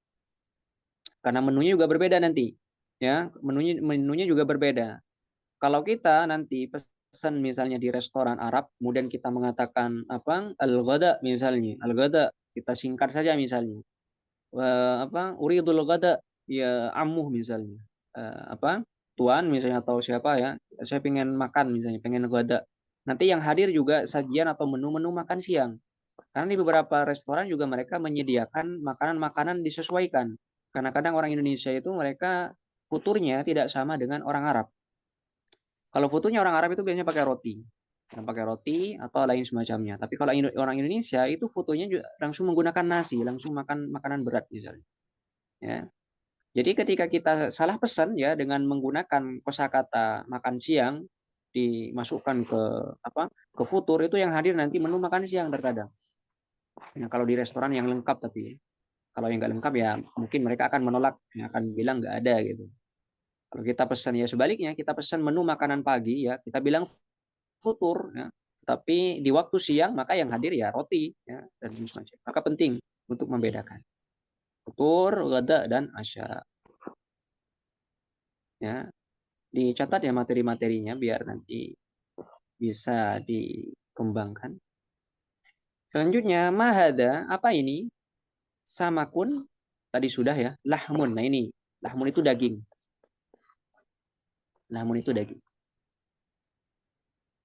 Karena menunya juga berbeda nanti. Ya, menunya juga berbeda. Kalau kita nanti pesan misalnya di restoran Arab, kemudian kita mengatakan al-ghada misalnya, al-ghada kita singkat saja misalnya. Uridul ghada ya amuh misalnya. Tuan misalnya atau siapa ya, saya pengen makan misalnya, pengen ghada. Nanti yang hadir juga sajian atau menu-menu makan siang. Karena di beberapa restoran juga mereka menyediakan makanan-makanan disesuaikan. Karena kadang orang Indonesia itu mereka futurnya tidak sama dengan orang Arab. Kalau futurnya orang Arab itu biasanya pakai roti. Pakai roti atau lain semacamnya. Tapi kalau orang Indonesia itu fotonya juga langsung menggunakan nasi, langsung makan makanan berat misalnya. Ya. Jadi ketika kita salah pesan ya dengan menggunakan kosakata makan siang dimasukkan ke apa ke futur itu yang hadir nanti menu makan siang terkadang. Nah, kalau di restoran yang lengkap tapi kalau yang nggak lengkap ya mungkin mereka akan menolak, ya, akan bilang nggak ada gitu. Kalau kita pesan ya sebaliknya kita pesan menu makanan pagi ya kita bilang futur ya. Tapi di waktu siang maka yang hadir ya roti ya dan semacam. Maka penting untuk membedakan futur, ghada dan asya ya. Dicatat ya materi-materinya biar nanti bisa dikembangkan. Selanjutnya, mahada, apa ini? Samakun, tadi sudah ya, lahmun. Nah ini, lahmun itu daging. Lahmun itu daging.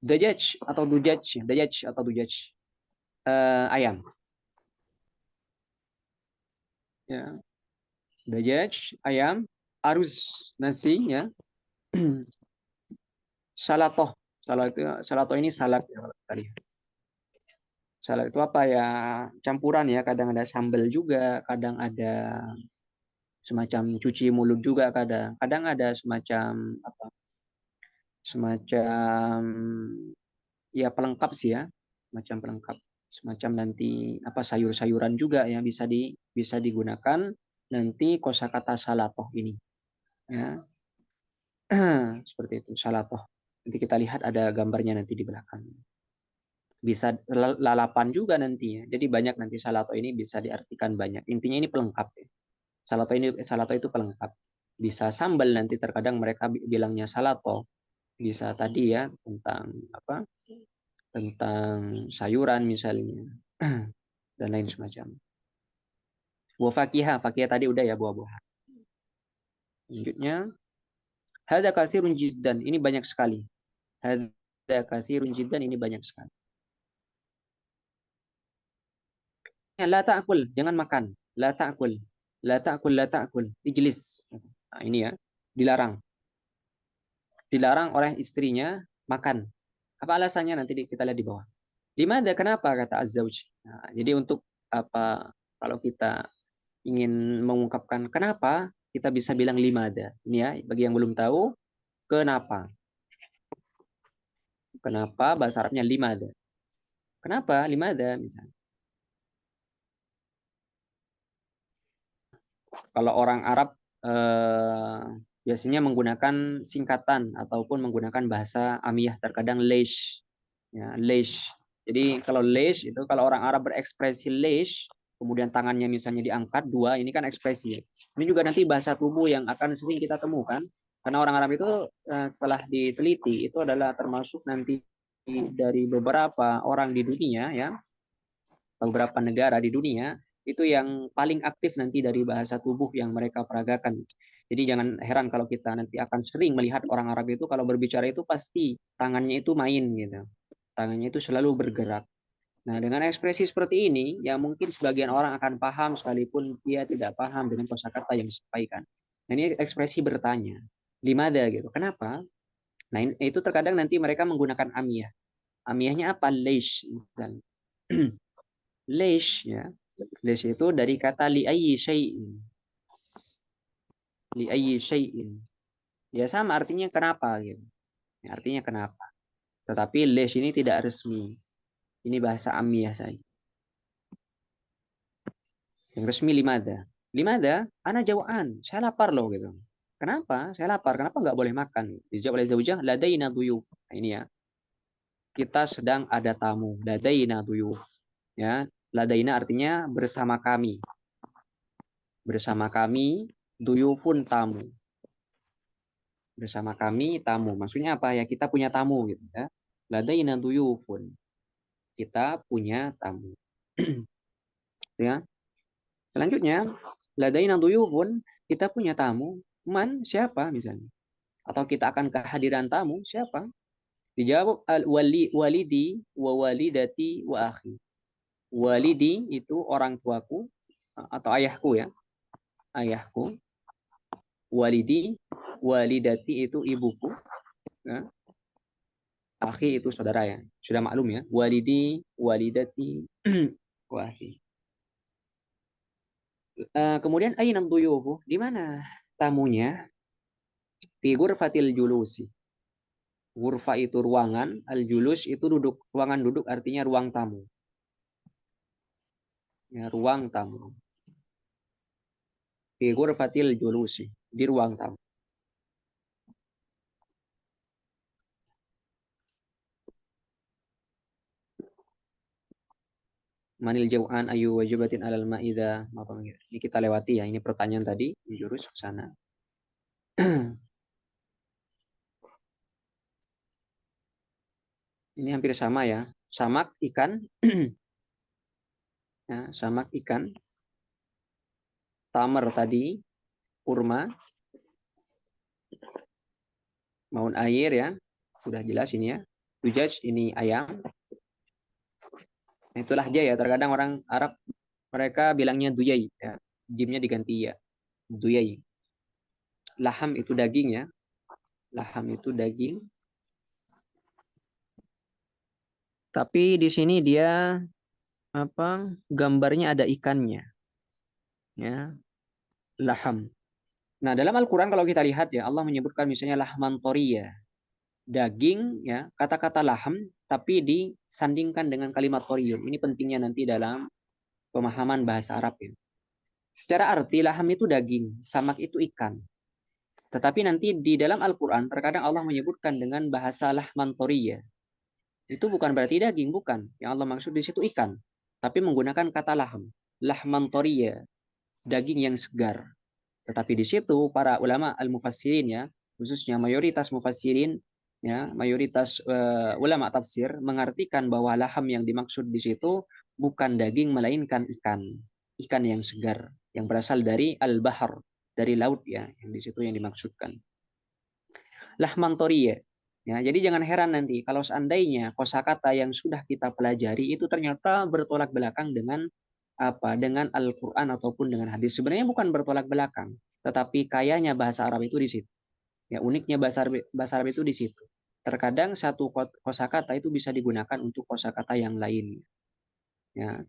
Dajaj atau dujaj, dajaj atau dujaj. Ayam. Ya. Dajaj, ayam. Aruz, nasi, ya. Salatoh. Salatoh ini salad ya tadi. Salad itu apa ya? Campuran ya. Kadang ada sambal juga, kadang ada semacam cuci mulut juga kadang. Kadang ada semacam apa? Semacam ya pelengkap sih ya, semacam pelengkap. Semacam nanti apa sayur-sayuran juga yang bisa digunakan nanti kosakata salatoh ini. Ya. Seperti itu, salatoh. Nanti kita lihat ada gambarnya nanti di belakang. Bisa lalapan juga nantinya. Jadi banyak nanti salato ini bisa diartikan banyak. Intinya ini pelengkap ya. Salato itu pelengkap. Bisa sambal nanti terkadang mereka bilangnya salato. Bisa tadi ya tentang apa? Tentang sayuran misalnya dan lain semacam. Buah fakihah, fakihah tadi udah ya buah-buahan. Selanjutnya, hada kasirun jiddan. Ini banyak sekali. Hada kasirun jiddan ini banyak sekali. La ta'kul, jangan makan. La ta'kul. La ta'kul, la ta'kul. Ijlis. Nah, ini ya, dilarang. Dilarang oleh istrinya makan. Apa alasannya nanti kita lihat di bawah. Limada kenapa kata Az-Zawj. Nah, jadi untuk apa kalau kita ingin mengungkapkan kenapa kita bisa bilang limada. Ini ya bagi yang belum tahu kenapa. Kenapa bahasa Arabnya limada. Kenapa limada misalnya. Kalau orang Arab biasanya menggunakan singkatan ataupun menggunakan bahasa amiyah terkadang leish. Ya, leish. Jadi kalau leish itu kalau orang Arab berekspresi leish, kemudian tangannya misalnya diangkat dua, ini kan ekspresi. Ini juga nanti bahasa tubuh yang akan sering kita temukan. Karena orang Arab itu telah diteliti, itu adalah termasuk nanti dari beberapa orang di dunia ya, beberapa negara di dunia itu yang paling aktif nanti dari bahasa tubuh yang mereka peragakan. Jadi jangan heran kalau kita nanti akan sering melihat orang Arab itu kalau berbicara itu pasti tangannya itu main gitu. Tangannya itu selalu bergerak. Nah, dengan ekspresi seperti ini, ya mungkin sebagian orang akan paham sekalipun dia tidak paham dengan kosakata yang disampaikan. Nah, ini ekspresi bertanya. Limada gitu. Kenapa? Nah, itu terkadang nanti mereka menggunakan amiyah. Amiyahnya apa? Leish misalnya. Leish ya. Leish itu dari kata li'ayyi syai'in. Li'ayyi syai'in. Ya sama artinya kenapa gitu. Ya, artinya kenapa. Tetapi leish ini tidak resmi. Ini bahasa amiyah saja. Yang resmi limada. Limada, ana jawaan. Saya lapar loh gitu. Kenapa? Saya lapar. Kenapa nggak boleh makan? Dijawab oleh zaujah, ladaina duyuf. Nah, ini ya. Kita sedang ada tamu. Ladaina duyuf. Ya, ladaina artinya bersama kami. Bersama kami, duyufun tamu. Bersama kami tamu. Maksudnya apa ya? Kita punya tamu gitu ya. Ladaina duyufun. Kita punya tamu. Ya. Selanjutnya, ladaina duyufun, kita punya tamu. Man siapa misalnya? Atau kita akan kehadiran tamu siapa? Dijawab al walidi wa walidati wa akhi. Walidi itu orang tuaku atau ayahku ya. Ayahku. Walidi, walidati itu ibuku. Ya. Akhi itu saudara ya. Sudah maklum ya. Walidi, walidati, wa akhi. Kemudian aina duyufu, di mana tamunya? Fi ghurfatil julusi. Ghurfa itu ruangan, al julus itu duduk. Ruangan duduk artinya ruang tamu. Ya, ruang tamu. Fi ghurfatil julusi, di ruang tamu. Manil jaw'an ayu wajibatin alal ma'idah. Ini kita lewati ya, ini pertanyaan tadi, jurus ke sana. Ini hampir sama ya. Samak ikan, ya, samak ikan. Tamer tadi, kurma. Maun air ya, sudah jelas ini ya. Dujaj ini ayam. Itulah dia ya. Terkadang orang Arab mereka bilangnya duyai ya. Jimnya diganti ya. Duyai. Laham itu daging ya. Laham itu daging. Tapi di sini dia apa? Gambarnya ada ikannya. Ya, laham. Nah, dalam Al-Qur'an kalau kita lihat ya, Allah menyebutkan misalnya lahman toriya, daging ya, kata-kata laham tapi disandingkan dengan kalimat toriyun. Ini pentingnya nanti dalam pemahaman bahasa Arab ya. Secara arti laham itu daging, samak itu ikan. Tetapi nanti di dalam Al-Quran terkadang Allah menyebutkan dengan bahasa lahman toriya. Itu bukan berarti daging, bukan. Yang Allah maksud di situ ikan. Tapi menggunakan kata laham. Lahman toriya, daging yang segar. Tetapi di situ para ulama al-mufassirin ya, khususnya mayoritas mufassirin ya, mayoritas ulama tafsir mengartikan bahwa laham yang dimaksud di situ bukan daging melainkan ikan. Ikan yang segar yang berasal dari al-bahr, dari laut ya, yang di situ yang dimaksudkan. Lahman toriya. Ya, jadi jangan heran nanti kalau seandainya kosakata yang sudah kita pelajari itu ternyata bertolak belakang dengan apa? Dengan Al-Qur'an ataupun dengan hadis. Sebenarnya bukan bertolak belakang, tetapi kayanya bahasa Arab itu di situ. Ya, uniknya bahasa Arab itu di situ. Terkadang satu kosakata itu bisa digunakan untuk kosakata yang lain. Ya,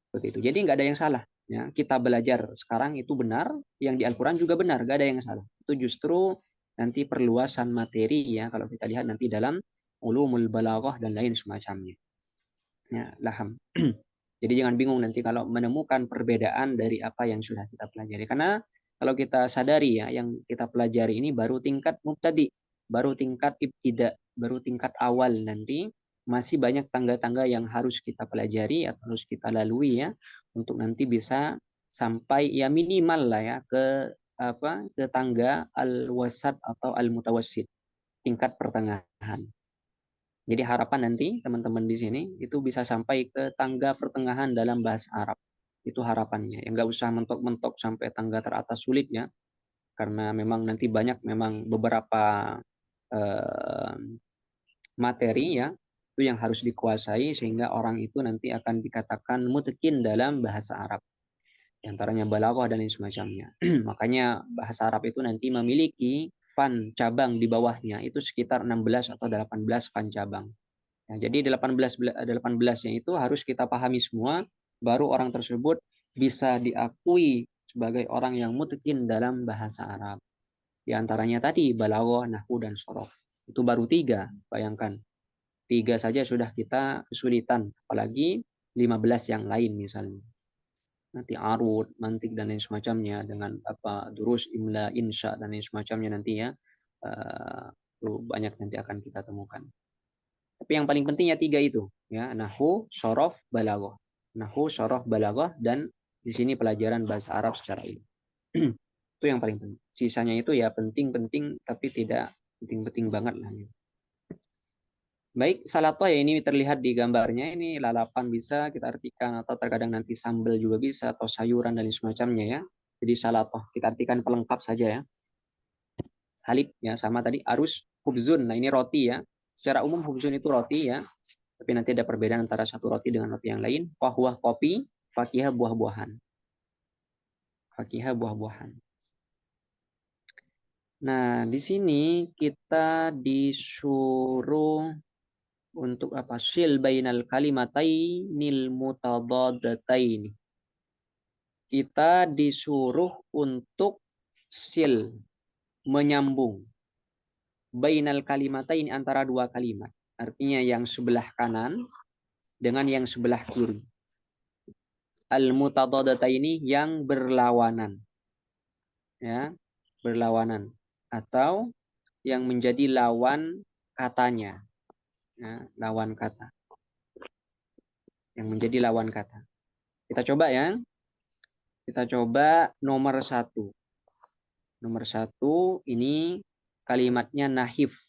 seperti itu. Jadi nggak ada yang salah. Ya, kita belajar sekarang itu benar, yang di Al-Quran juga benar, nggak ada yang salah. Itu justru nanti perluasan materi ya, kalau kita lihat nanti dalam ulumul balaghah dan lain semacamnya. Ya, laham. Jadi jangan bingung nanti kalau menemukan perbedaan dari apa yang sudah kita pelajari. Karena kalau kita sadari ya, yang kita pelajari ini baru tingkat mubtadi, baru tingkat ibtida, baru tingkat awal nanti. Masih banyak tangga-tangga yang harus kita pelajari atau harus kita lalui ya, untuk nanti bisa sampai ya minimal lah ya ke apa, ke tangga al-wasat atau al-mutawassit, tingkat pertengahan. Jadi harapan nanti teman-teman di sini itu bisa sampai ke tangga pertengahan dalam bahasa Arab. Itu harapannya. Yang nggak usah mentok-mentok sampai tangga teratas sulit ya. Karena memang nanti banyak memang beberapa eh, materi ya itu yang harus dikuasai sehingga orang itu nanti akan dikatakan mutakin dalam bahasa Arab. Di antaranya balaghah dan lain semacamnya. Makanya bahasa Arab itu nanti memiliki fan cabang di bawahnya itu sekitar 16 atau 18 fan cabang. Nah, jadi 18-nya itu harus kita pahami semua, baru orang tersebut bisa diakui sebagai orang yang mutqin dalam bahasa Arab. Di antaranya tadi balaghah, nahwu dan shorof. Itu baru 3, bayangkan. 3 saja sudah kita kesulitan, apalagi 15 yang lain misalnya. Nanti arud, mantik dan lain semacamnya dengan apa durus, imla, insya dan lain semacamnya nanti ya. Banyak nanti akan kita temukan. Tapi yang paling penting ya 3 itu, ya, nahwu, shorof, balaghah. Nahwu, shorof, balaghah dan di sini pelajaran bahasa Arab secara umum. Itu yang paling penting. Sisanya itu ya penting-penting tapi tidak penting-penting banget lah. Baik, salato ya ini terlihat di gambarnya, ini lalapan bisa kita artikan atau terkadang nanti sambal juga bisa atau sayuran dan semacamnya ya. Jadi salato kita artikan pelengkap saja ya. Halib ya sama tadi arus hubzun. Nah, ini roti ya. Secara umum hubzun itu roti ya. Tapi nanti ada perbedaan antara satu roti dengan roti yang lain. Wahwah kopi, fakihah buah-buahan. Fakihah buah-buahan. Nah, di sini kita disuruh untuk apa? Sil bainal kalimatai nil mutadadataini. kita disuruh untuk sil, menyambung bainal kalimatain, antara dua kalimat. Artinya yang sebelah kanan dengan yang sebelah kiri. Al-mutadadataini, yang berlawanan. Ya, berlawanan atau yang menjadi lawan katanya. Ya, lawan kata. Yang menjadi lawan kata. Kita coba ya. Kita coba nomor 1. Nomor 1 ini kalimatnya nahif.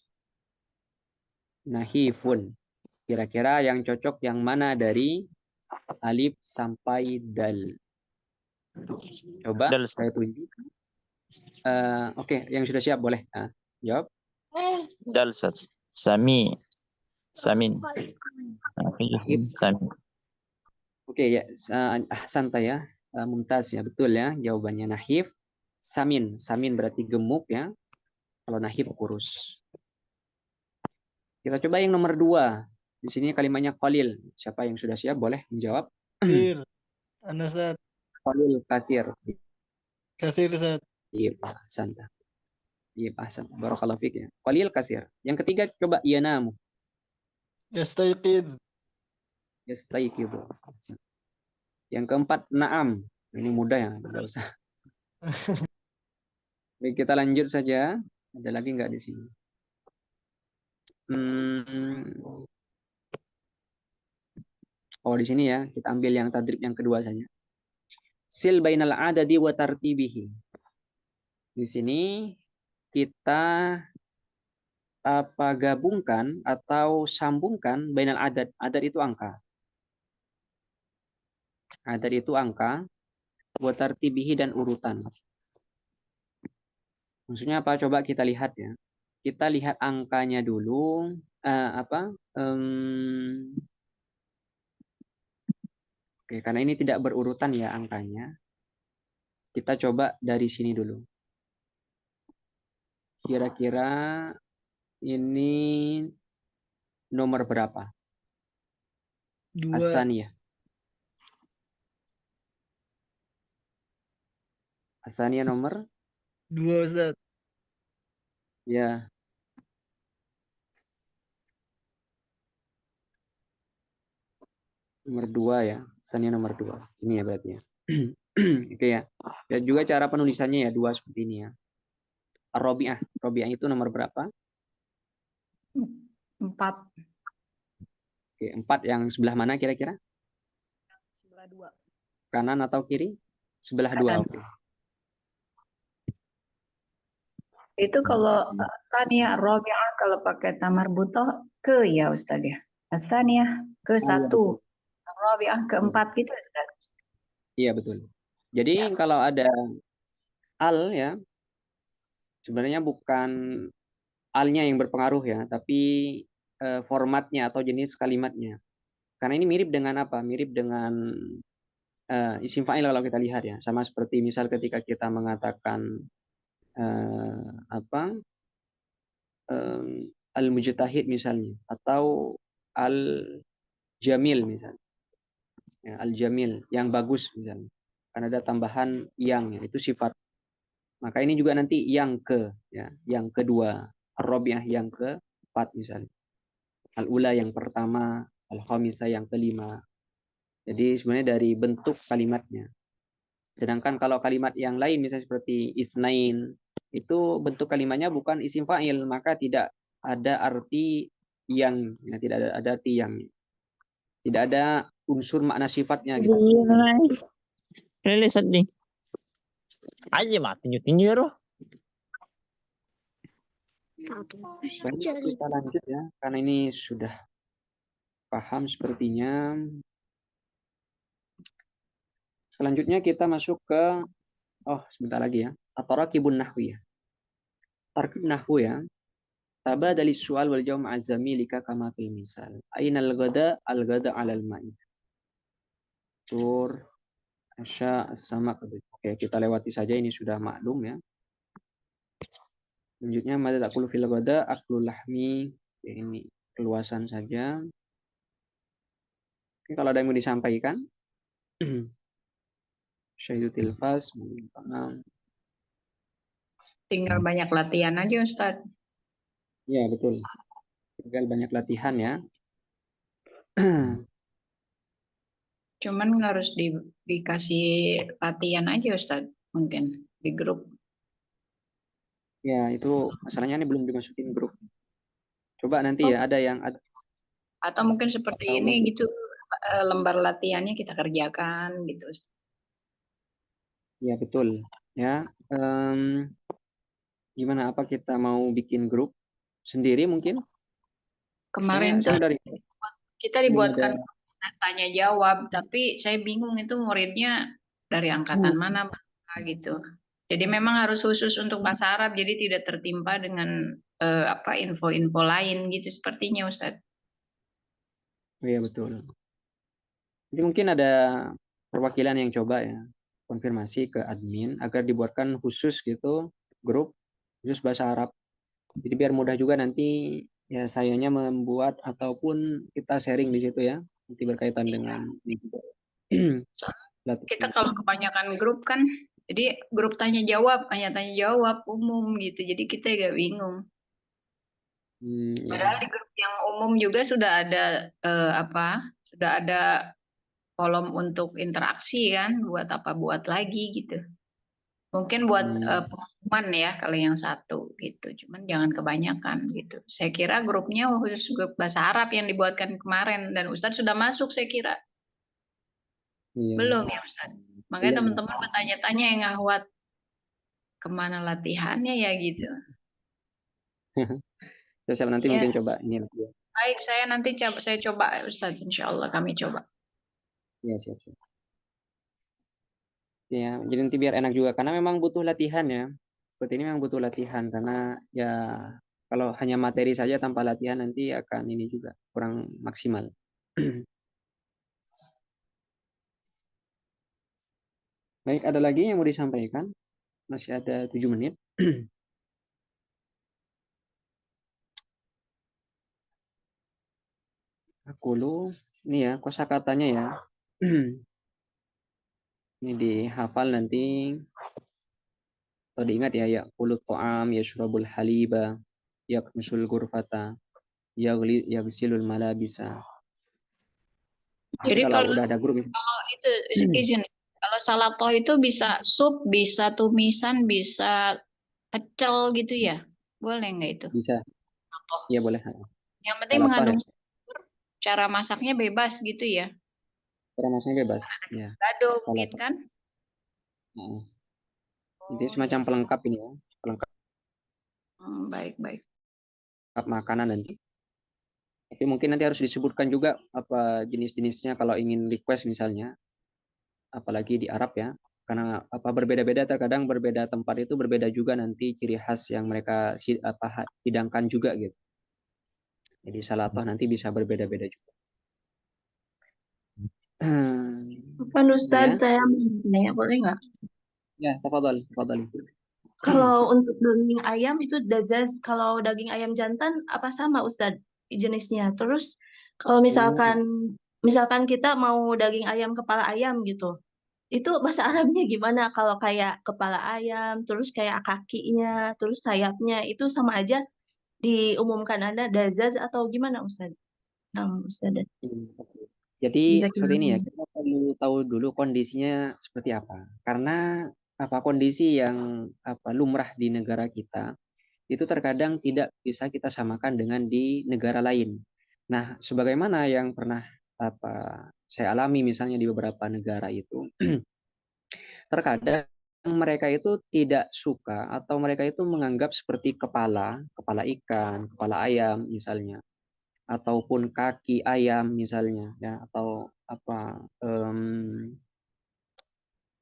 Nahifun. Kira-kira yang cocok yang mana dari alif sampai dal? Coba Dal. saya tunjuk. Oke, yang sudah siap boleh. Nah, jawab. Dal, Ustaz. Sami. Samin. Nahif. Sami. Oke ya, santai ya. Mumtaz ya, betul ya. Jawabannya nahif. Samin. Samin berarti gemuk ya. Kalau nahif kurus. Kita coba yang nomor 2. Di sini kalimatnya qalil. Siapa yang sudah siap boleh menjawab. Kasir. Ana Ustaz. Qalil kasir. Kasir Ustaz. Iya, santai. Iya, ahsan. Barakallahu fiik ya. Qalil kasir. Yang ketiga coba yanamu. Yastayqid. Yastayqidu. Yang keempat na'am. Ini mudah ya, tidak usah. Baik, kita lanjut saja. Ada lagi nggak di sini? Oh, di sini ya. Kita ambil yang tadrib yang kedua saja. Sil bainal adadi wa tartibihi. Di sini kita gabungkan atau sambungkan bainal adad. Adad itu angka. Adad itu angka. Wa tartibihi, dan urutan. Maksudnya apa? Coba kita lihat ya. Kita lihat angkanya dulu. Oke, karena ini tidak berurutan ya angkanya. Kita coba dari sini dulu. Kira-kira ini nomor berapa? 2. Asaniyah. Asaniyah nomor? 2 Ustaz. Ya. Nomor 2 ya. Asaniyah nomor 2. Ini ya berarti ya. Oke ya. Dan juga cara penulisannya ya 2 seperti ini ya. Ar-Rabi'ah. Rabi'ah itu nomor berapa? 4. Oke, 4 yang sebelah mana kira-kira? Sebelah 2. Kanan atau kiri? Sebelah 2. Oke. Itu kalau Tania Robi'ah kalau pakai tamar butoh ke ya Ustaz ya. Tania ke Oh, iya, 1. betul. Robi'ah ke 4 gitu Ustaz. Iya betul. Jadi Ya. kalau ada al ya, sebenarnya bukan alnya yang berpengaruh ya, tapi formatnya atau jenis kalimatnya. Karena ini mirip dengan apa? Mirip dengan isim fa'il kalau kita lihat ya. Sama seperti misal ketika kita mengatakan apa? Al-mujtahid misalnya, atau al-jamil misalnya. Ya, al-jamil, yang bagus misalnya. Karena ada tambahan yang ya, itu sifat. Maka ini juga nanti yang ke ya, yang kedua, ar-rabi'ah yang keempat misalnya. Al-ula yang pertama, al-khamisah yang kelima. Jadi sebenarnya dari bentuk kalimatnya. Sedangkan kalau kalimat yang lain misalnya seperti isnain, itu bentuk kalimatnya bukan isim fa'il, maka tidak ada arti yang, ya, tidak ada arti yang. Tidak ada unsur makna sifatnya gitu. Lele sedih. Aja mah tinju-tinju ya roh. Baik, kita lanjut ya, karena ini sudah paham sepertinya. Selanjutnya kita masuk ke, sebentar lagi ya, at-tarakibun nahwiyah. Tarkib nahwu ya. Tabadali su'al wal jawab ma'azami lika kama fil misal. Ainal ghada al-ghada 'alal ma'i. Tur asya sama. Oke, kita lewati saja, ini sudah maklum ya. Selanjutnya mada taqulu fil ghada aklu lahmi. Ya, ini keluasan saja. Oke, kalau ada yang mau disampaikan. Syahidu tilfas, tanam. Tinggal banyak latihan aja Ustadz. Ya, betul. Tinggal banyak latihan ya. Cuman harus dikasih latihan aja Ustadz. Mungkin di grup. Ya, itu masalahnya ini belum dimasukin grup. Coba nanti ya, ada yang ada Atau mungkin seperti atau ini mungkin gitu, lembar latihannya kita kerjakan gitu. ya betul. Ya, gimana? Apa kita mau bikin grup sendiri mungkin? Kemarin tuh Saya dari kita belum ada. dibuatkan tanya jawab, tapi saya bingung itu muridnya dari angkatan mana Pak, gitu. Jadi memang harus khusus untuk bahasa Arab, jadi tidak tertimpa dengan info-info lain gitu sepertinya Ustadz. Oh, iya betul. Jadi mungkin ada perwakilan yang coba ya konfirmasi ke admin agar dibuatkan khusus gitu grup khusus bahasa Arab. Jadi biar mudah juga nanti ya sayanya membuat ataupun kita sharing di situ ya. Nanti berkaitan dengan ini juga. Kita kalau kebanyakan grup kan, jadi grup tanya jawab, hanya tanya jawab umum gitu. Jadi kita agak bingung. Ya. Padahal di grup yang umum juga sudah ada sudah ada kolom untuk interaksi kan, buat apa buat lagi gitu. Mungkin buat pengumuman ya kalau yang satu gitu. Cuman jangan kebanyakan gitu. Saya kira grupnya khusus grup bahasa Arab yang dibuatkan kemarin dan Ustadz sudah masuk saya kira. Iya. Belum ya Ustadz. Makanya Belum. teman-teman bertanya-tanya yang ngawat kemana latihannya ya gitu. Terus nanti Ya, mungkin coba ini. baik saya nanti saya coba Ustadz, insya Allah kami coba. Ya, siap. Ya, jadi nanti biar enak juga karena memang butuh latihan ya. Seperti ini memang butuh latihan karena ya kalau hanya materi saja tanpa latihan nanti akan ini juga kurang maksimal. Baik, ada lagi yang mau disampaikan? Masih ada 7 menit. Akulu, ini ya kosakatanya ya. Ini dihafal nanti atau diingat ya, ya kulut to'am, yashrabul haliba, yaknusul gurfata, yagsilul malabisa. Jadi Kalau udah ada grup kalau itu izin, kalau salatoh itu bisa sup, bisa tumisan, bisa pecel gitu ya? Boleh nggak itu? bisa, Salatoh. ya boleh. Yang penting Salatoh mengandung ya, sayur, cara masaknya bebas gitu ya? cara masaknya bebas. Ya, Gado mungkin salatoh. kan? Ini Oh, semacam iya. pelengkap ini ya, pelengkap Baik. makanan nanti. Tapi mungkin nanti harus disebutkan juga apa jenis-jenisnya kalau ingin request misalnya, apalagi di Arab ya, karena apa berbeda-beda terkadang berbeda tempat itu berbeda juga nanti ciri khas yang mereka hidangkan juga gitu. Jadi salatoh nanti bisa berbeda-beda juga. Kan Ustadz, Ya, saya mau nanya, boleh nggak? ya, tafadhal. Kalau untuk daging ayam itu dazaz, kalau daging ayam jantan apa sama Ustadz jenisnya? Terus kalau misalkan kita mau daging ayam kepala ayam gitu, itu bahasa Arabnya gimana? Kalau kayak kepala ayam, terus kayak kakinya, terus sayapnya, itu sama aja diumumkan ada dazaz atau gimana Ustadz? Ustadz. Jadi seperti ini ya, Jazakallah. kita perlu tahu dulu kondisinya seperti apa. Karena apa kondisi yang lumrah di negara kita itu terkadang tidak bisa kita samakan dengan di negara lain. Nah, sebagaimana yang pernah saya alami misalnya di beberapa negara itu, terkadang mereka itu tidak suka atau mereka itu menganggap seperti kepala ikan, kepala ayam misalnya, ataupun kaki ayam misalnya, ya atau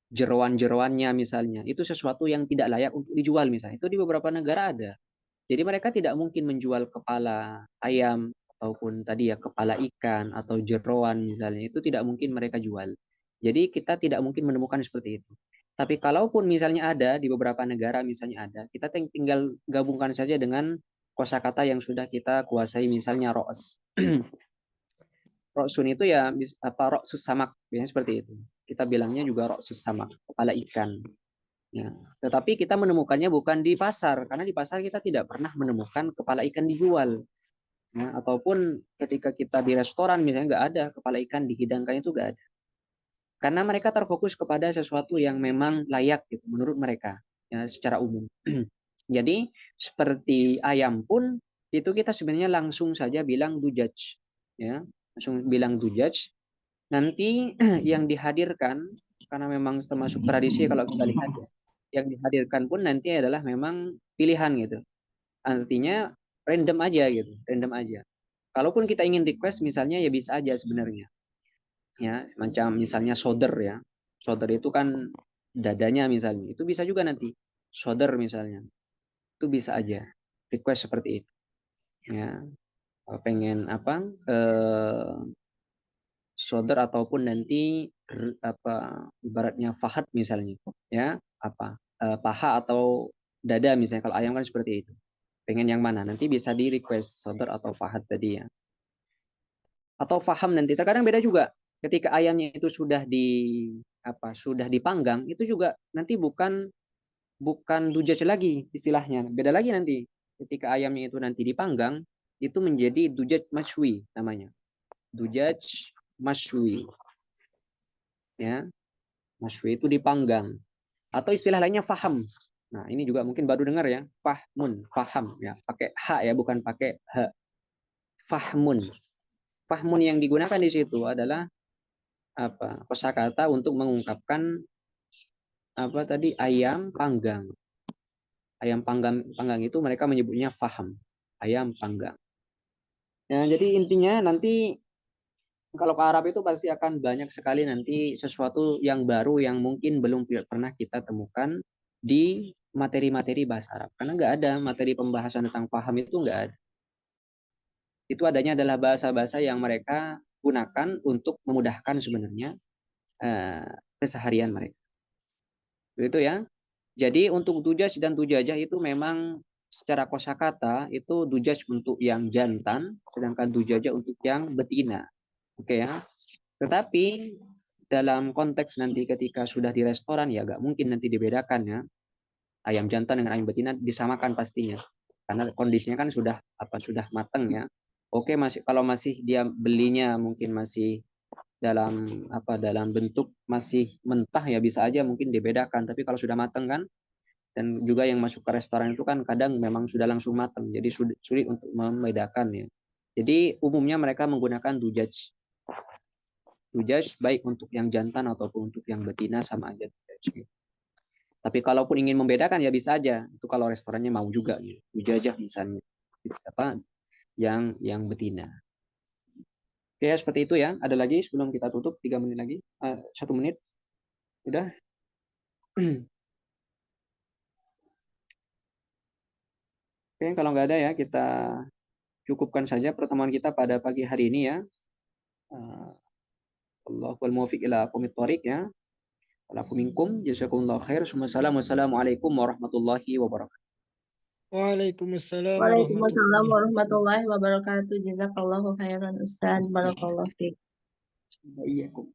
jeroan-jeroannya misalnya, itu sesuatu yang tidak layak untuk dijual misalnya. Itu di beberapa negara ada. Jadi mereka tidak mungkin menjual kepala ayam ataupun tadi ya kepala ikan atau jeroan misalnya. Itu tidak mungkin mereka jual. Jadi kita tidak mungkin menemukan seperti itu. Tapi kalaupun misalnya ada di beberapa negara misalnya ada, kita tinggal gabungkan saja dengan kosakata yang sudah kita kuasai misalnya ro'as. Ro'sun itu ya roksus samak biasanya seperti itu. Kita bilangnya juga roksus sama kepala ikan. Ya. Tetapi kita menemukannya bukan di pasar, karena di pasar kita tidak pernah menemukan kepala ikan dijual. Ya, ataupun ketika kita di restoran misalnya nggak ada kepala ikan dihidangkan, itu nggak ada. Karena mereka terfokus kepada sesuatu yang memang layak gitu, menurut mereka ya, secara umum. Jadi seperti ayam pun itu kita sebenarnya langsung saja bilang dujaj, ya, langsung bilang dujaj. Nanti yang dihadirkan karena memang termasuk tradisi kalau kita lihat ya, yang dihadirkan pun nanti adalah memang pilihan gitu. Artinya random aja gitu, random aja. Kalaupun kita ingin request misalnya ya bisa aja sebenarnya. Ya, semacam misalnya shoulder ya. Shoulder itu kan dadanya misalnya. Itu bisa juga nanti. Shoulder misalnya. Itu bisa aja request seperti itu. Ya. Pengen apa? Shoulder ataupun nanti apa ibaratnya fahat misalnya ya, apa paha atau dada misalnya, kalau ayam kan seperti itu. Pengen yang mana? Nanti bisa di request shoulder atau fahat tadi ya. Atau faham nanti. Terkadang beda juga. Ketika ayamnya itu sudah dipanggang, itu juga nanti bukan dujaj lagi istilahnya. Beda lagi nanti. Ketika ayamnya itu nanti dipanggang, itu menjadi dujaj mashwi namanya. Dujaj mashwi. Ya. Mashwi itu dipanggang. Atau istilah lainnya faham. Nah, ini juga mungkin baru dengar ya. Fahmun, faham ya. Pakai ha ya, bukan pakai ha. Fahmun. Fahmun yang digunakan di situ adalah apa? Kosakata untuk mengungkapkan apa tadi, ayam panggang. Ayam panggang itu mereka menyebutnya faham. Ayam panggang. Nah, jadi intinya nanti kalau ke Arab itu pasti akan banyak sekali nanti sesuatu yang baru yang mungkin belum pernah kita temukan di materi-materi bahasa Arab. Karena nggak ada materi pembahasan tentang paham, itu nggak ada. Itu adanya adalah bahasa-bahasa yang mereka gunakan untuk memudahkan sebenarnya keseharian mereka. Begitu ya. Jadi untuk dujaj dan dujajah itu memang secara kosakata itu dujaj untuk yang jantan, sedangkan dujajah untuk yang betina. Oke ya. Tetapi dalam konteks nanti ketika sudah di restoran ya nggak mungkin nanti dibedakan ya. Ayam jantan dengan ayam betina disamakan pastinya. Karena kondisinya kan sudah matang ya. Oke, kalau masih dia belinya mungkin masih dalam bentuk masih mentah ya bisa aja mungkin dibedakan. Tapi kalau sudah matang kan, dan juga yang masuk ke restoran itu kan kadang memang sudah langsung matang, jadi sulit untuk membedakan ya. Jadi umumnya mereka menggunakan dujaj. Dujaj baik untuk yang jantan ataupun untuk yang betina sama aja dujaj. Tapi kalaupun ingin membedakan ya bisa aja. Itu kalau restorannya mau juga gitu. Dujajah misalnya. Apa yang betina. Oke, seperti itu ya. Ada lagi sebelum kita tutup 3 menit lagi. 1 menit. Udah. Oke, kalau nggak ada ya kita cukupkan saja pertemuan kita pada pagi hari ini ya. Allahul muwaffiq ila aqwamit thoriq ya. Walafu minkum jazakumullahu khair. Wassalamualaikum warahmatullahi wabarakatuh. Waalaikumsalam Waalaikumsalam warahmatullahi warahmatullahi wabarakatuh. Jazakallahu khairan Ustaz. Barakallahu fiik. Wa iyyakum.